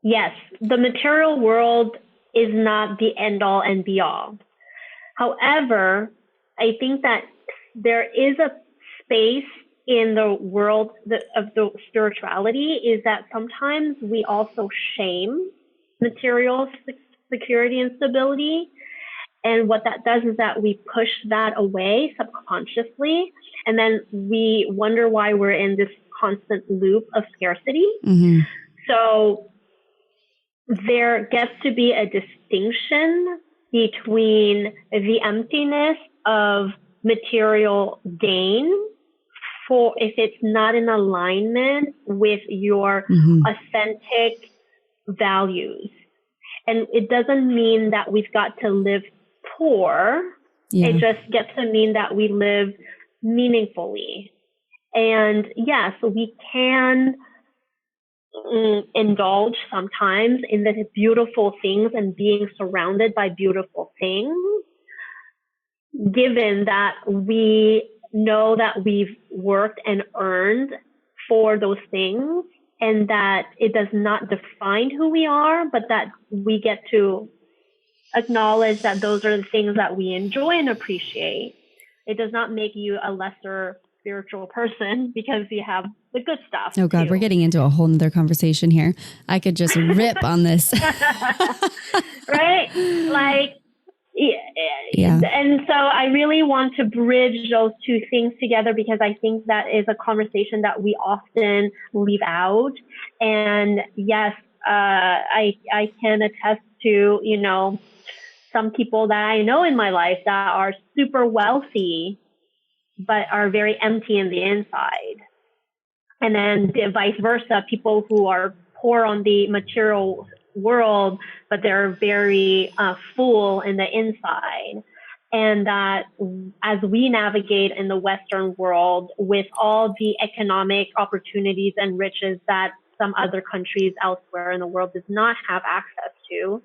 yes, the material world is not the end all and be all. However, I think that there is a space in the world of the spirituality, is that sometimes we also shame material security and stability. And what that does is that we push that away subconsciously. And then we wonder why we're in this constant loop of scarcity. So there gets to be a distinction between the emptiness of material gain, for if it's not in alignment with your authentic values. And it doesn't mean that we've got to live poor. Yeah. It just gets to mean that we live meaningfully. And yes, we can indulge sometimes in the beautiful things and being surrounded by beautiful things, given that we know that we've worked and earned for those things, and that it does not define who we are, but that we get to acknowledge that those are the things that we enjoy and appreciate. It does not make you a lesser spiritual person because you have the good stuff. Oh God, too. we're getting into a whole nother conversation here. I could just rip on this. Right? Like, Yeah. And so I really want to bridge those two things together, because I think that is a conversation that we often leave out. And yes, I can attest to, you know, some people that I know in my life that are super wealthy, but are very empty in the inside. And then vice versa, people who are poor on the material world, but they're very full in the inside. And that as we navigate in the Western world with all the economic opportunities and riches that some other countries elsewhere in the world does not have access to,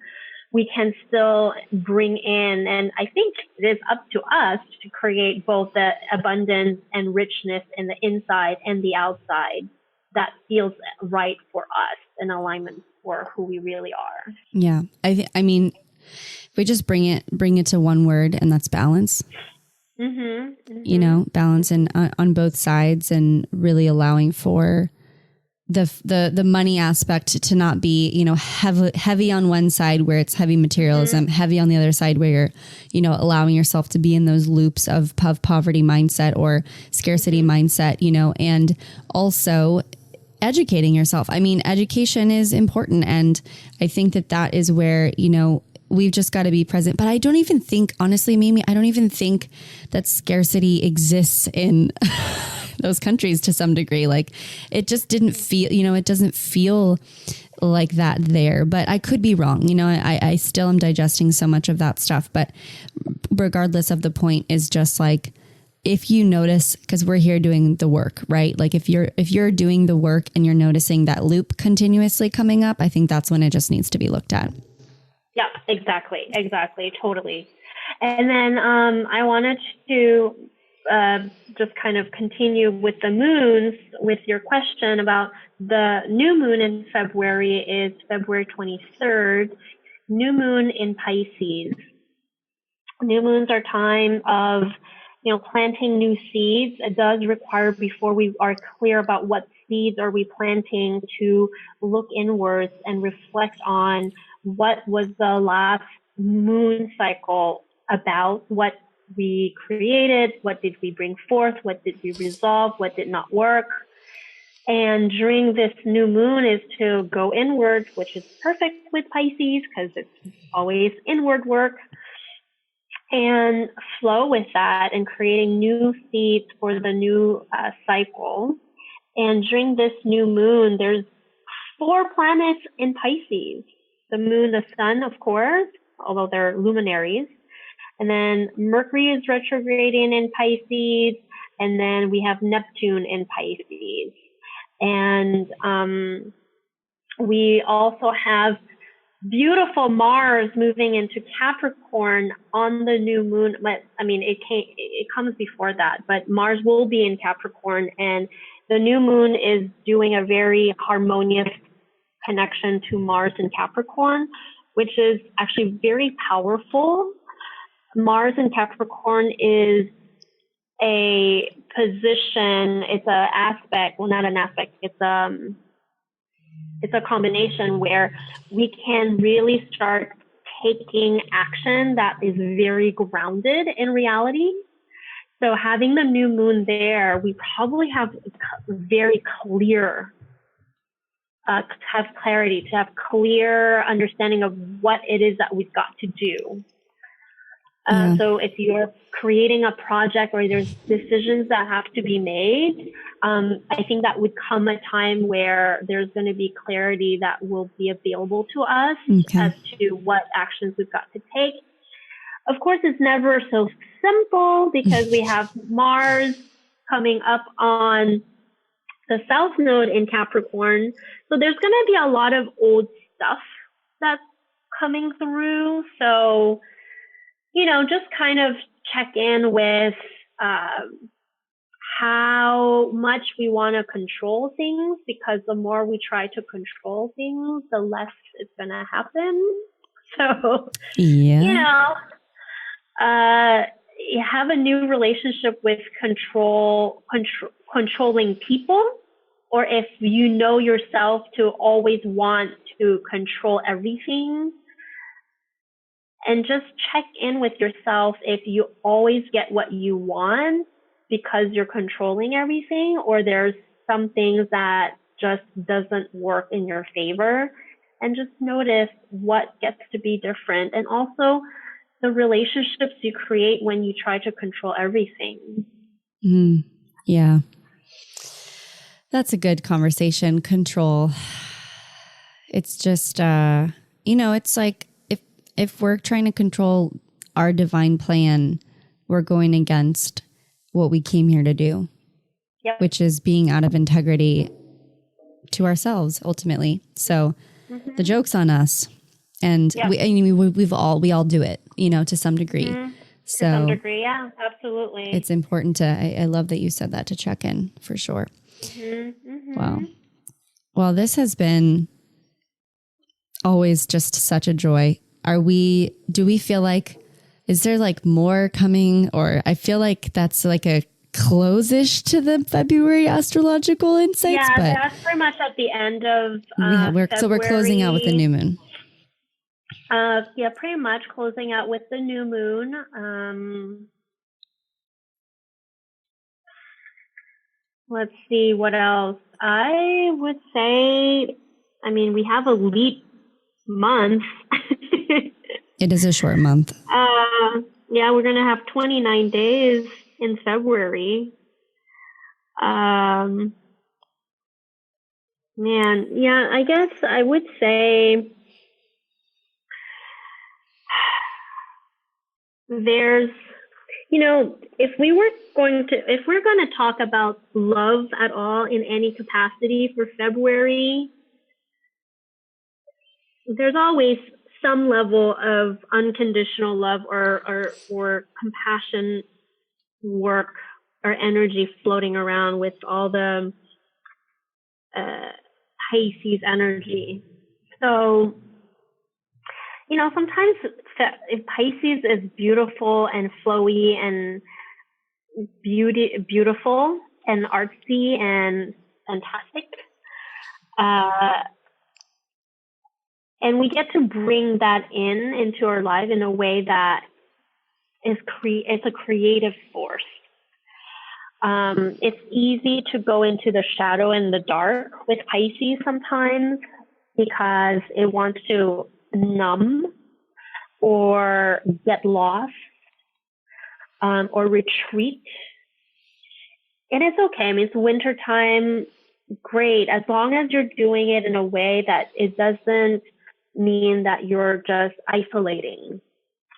we can still bring in, and I think it is up to us to create both the abundance and richness in the inside and the outside that feels right for us, in alignment for who we really are. Yeah. I mean, if we just bring it to one word, and that's balance. Mm-hmm. Mm-hmm. You know, balance and on both sides, and really allowing for the money aspect to not be, you know, heavy on one side where it's heavy materialism, heavy on the other side where you're, you know, allowing yourself to be in those loops of poverty mindset or scarcity mindset, you know, and also educating yourself. I mean, education is important. And I think that is where, you know, we've just got to be present. But I don't even think, honestly, Mimi, I don't even think that scarcity exists in those countries to some degree. Like, it just didn't feel, you know, it doesn't feel like that there, but I could be wrong. You know, I still am digesting so much of that stuff, but regardless of the point is just like, if you notice, because we're here doing the work, right? Like if you're doing the work and you're noticing that loop continuously coming up, I think that's when it just needs to be looked at. Yeah, exactly. Totally. And then I wanted to just kind of continue with the moons, with your question about the new moon in February is February 23rd, new moon in Pisces. New moons are time of, you know, planting new seeds. It does require, before we are clear about what seeds are we planting, to look inwards and reflect on what was the last moon cycle about, what we created, what did we bring forth, what did we resolve, what did not work. And during this new moon is to go inwards, which is perfect with Pisces because it's always inward work, and flow with that and creating new seeds for the new cycle. And during this new moon, there's 4 planets in Pisces. The moon, the sun, of course, although they're luminaries. And then Mercury is retrograding in Pisces. And then we have Neptune in Pisces. And we also have beautiful Mars moving into Capricorn on the new moon. But I mean, it comes before that, but Mars will be in Capricorn, and the new moon is doing a very harmonious connection to Mars in Capricorn, which is actually very powerful. Mars in Capricorn is a position, it's an aspect, well, not an aspect, it's a combination where we can really start taking action that is very grounded in reality. So having the new moon there, we probably have very clear, to have clarity, to have clear understanding of what it is that we've got to do. Yeah. So if you're creating a project or there's decisions that have to be made, I think that would come a time where there's going to be clarity that will be available to us as to what actions we've got to take. Of course, it's never so simple because we have Mars coming up on the South Node in Capricorn. So there's going to be a lot of old stuff that's coming through. So, just kind of check in with how much we want to control things, because the more we try to control things, the less it's going to happen. So, you have a new relationship with controlling people, or if you know yourself to always want to control everything. And just check in with yourself if you always get what you want because you're controlling everything, or there's some things that just doesn't work in your favor, and just notice what gets to be different. And also the relationships you create when you try to control everything. Yeah. That's a good conversation. Control. It's just, it's like, if we're trying to control our divine plan, we're going against what we came here to do, which is being out of integrity to ourselves ultimately. So the joke's on us, and we all do it, to some degree. So to some degree, yeah, absolutely. It's important to, I love that you said that, to check in for sure. Wow. Well, this has been always just such a joy. Do we feel like, is there like more coming? Or I feel like that's like a close-ish to the February astrological insights. Yeah, but that's pretty much at the end of so we're closing out with the new moon. Pretty much closing out with the new moon. Let's see what else. I would say, we have a leap month. It is a short month. We're going to have 29 days in February. I guess I would say there's, if we're going to talk about love at all in any capacity for February, there's always some level of unconditional love or compassion work or energy floating around with all the Pisces energy. So, sometimes Pisces is beautiful and flowy and beautiful and artsy and fantastic. And we get to bring that into our life in a way that is it's a creative force. It's easy to go into the shadow and the dark with Pisces sometimes because it wants to numb or get lost or retreat. And it's okay. It's winter time. Great. As long as you're doing it in a way that it doesn't mean that you're just isolating,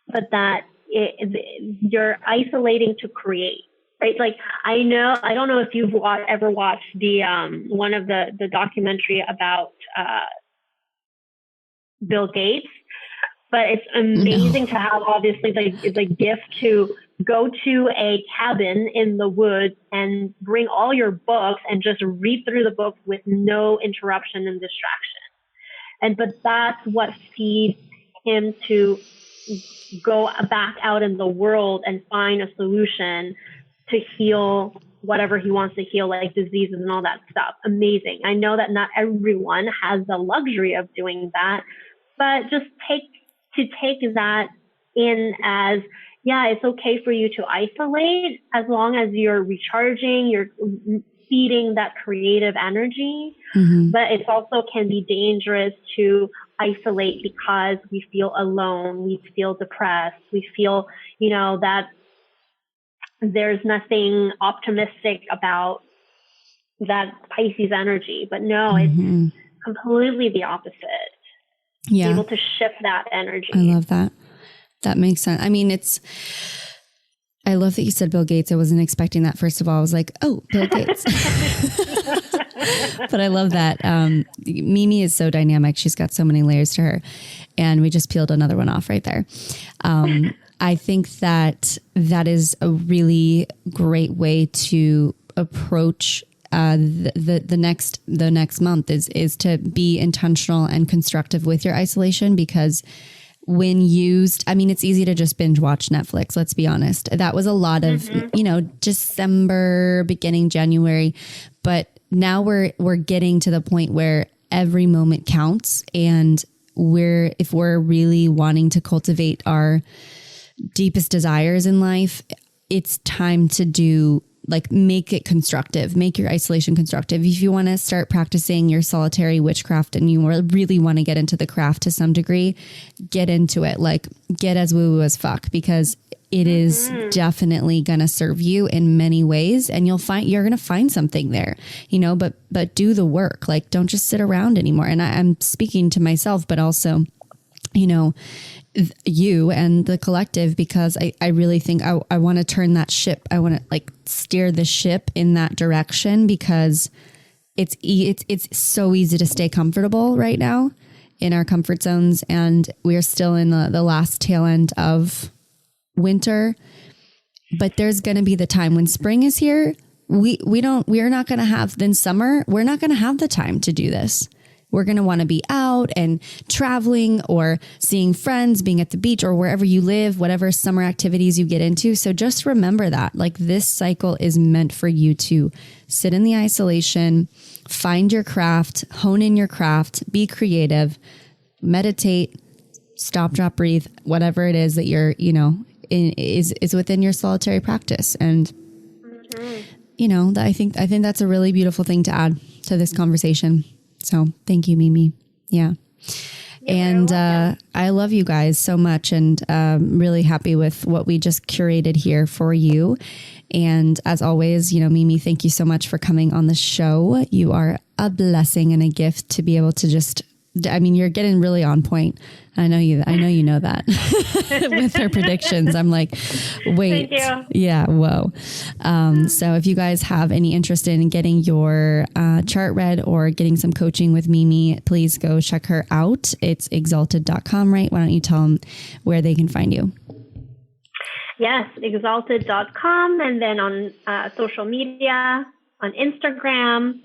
but that you're isolating to create, right? Like I don't know if you've ever watched the one of the documentary about Bill Gates, but it's amazing to have obviously the gift to go to a cabin in the woods and bring all your books and just read through the books with no interruption and distraction. But that's what feeds him to go back out in the world and find a solution to heal whatever he wants to heal, like diseases and all that stuff. Amazing. I know that not everyone has the luxury of doing that, but just take that in as, it's okay for you to isolate as long as you're recharging, you're feeding that creative energy. But it also can be dangerous to isolate because we feel alone, we feel depressed, we feel, that there's nothing optimistic about that Pisces energy. But no, it's completely the opposite. Yeah. Be able to shift that energy. I love that. That makes sense. I mean, I love that you said Bill Gates. I wasn't expecting that. First of all, I was like, oh, Bill Gates. But I love that. Mimi is so dynamic. She's got so many layers to her. And we just peeled another one off right there. I think that is a really great way to approach the next month is to be intentional and constructive with your isolation, because when used, I mean, it's easy to just binge watch Netflix. Let's be honest. That was a lot of, December, beginning January, but now we're getting to the point where every moment counts. And if we're really wanting to cultivate our deepest desires in life, it's time to make it constructive, make your isolation constructive. If you want to start practicing your solitary witchcraft and you really want to get into the craft to some degree, get into it, get as woo-woo as fuck, because it is definitely going to serve you in many ways, and you're going to find something there, but do the work. Don't just sit around anymore. And I'm speaking to myself, but also, you and the collective, because I really think I want to turn that ship. I want to steer the ship in that direction, because it's so easy to stay comfortable right now in our comfort zones. And we're still in the last tail end of winter, but there's going to be the time when spring is here. We are not going to have, then summer, we're not going to have the time to do this. We're going to want to be out and traveling or seeing friends, being at the beach or wherever you live, whatever summer activities you get into. So just remember that this cycle is meant for you to sit in the isolation, find your craft, hone in your craft, be creative, meditate, stop, drop, breathe, whatever it is that you're, is within your solitary practice. And, I think that's a really beautiful thing to add to this conversation. So thank you, Mimi. Yeah. And I love you guys so much, and really happy with what we just curated here for you. And as always, Mimi, thank you so much for coming on the show. You are a blessing and a gift to be able to you're getting really on point. I know you know that with her predictions. I'm like, wait, yeah, whoa. So if you guys have any interest in getting your chart read or getting some coaching with Mimi, please go check her out. It's exalted.com, right? Why don't you tell them where they can find you? Yes, exalted.com. And then on social media, on Instagram,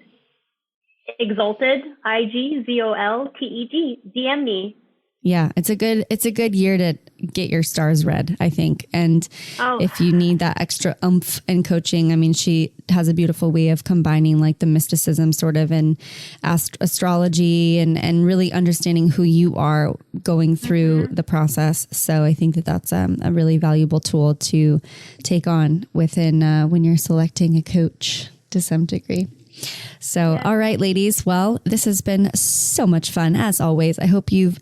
Exalted, IGZOLTED, DM me. Yeah, it's a good year to get your stars read, I think. And if you need that extra oomph in coaching, I mean, she has a beautiful way of combining the mysticism sort of and astrology and really understanding who you are going through the process. So I think that's a really valuable tool to take on within when you're selecting a coach to some degree. So, all right, ladies. Well, this has been so much fun, as always. I hope you've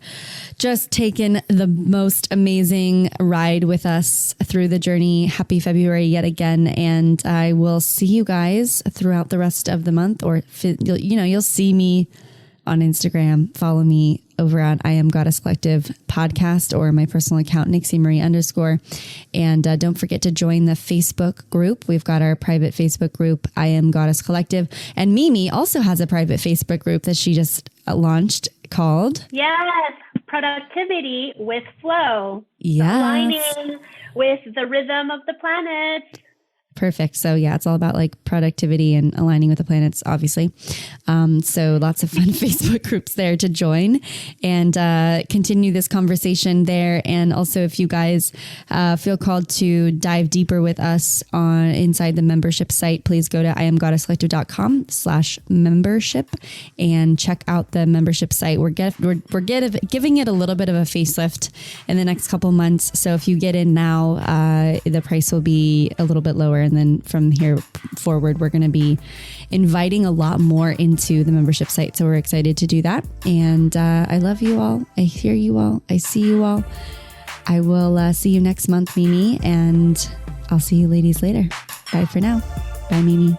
just taken the most amazing ride with us through the journey. Happy February yet again. And I will see you guys throughout the rest of the month, or, you'll see me on Instagram. Follow me over at I Am Goddess Collective podcast, or my personal account, NixieMarie_. And don't forget to join the Facebook group. We've got our private Facebook group, I Am Goddess Collective. And Mimi also has a private Facebook group that she just launched called... Yes, Productivity with Flow. Yes. Aligning with the rhythm of the planets. Perfect. So yeah, it's all about productivity and aligning with the planets, obviously. So lots of fun Facebook groups there to join and continue this conversation there. And also, if you guys feel called to dive deeper with us inside the membership site, please go to iamgoddesscollective.com/membership and check out the membership site. We're giving it a little bit of a facelift in the next couple months. So if you get in now, the price will be a little bit lower And then from here forward, we're going to be inviting a lot more into the membership site. So we're excited to do that. And I love you all. I hear you all. I see you all. I will see you next month, Mimi, and I'll see you ladies later. Bye for now. Bye, Mimi.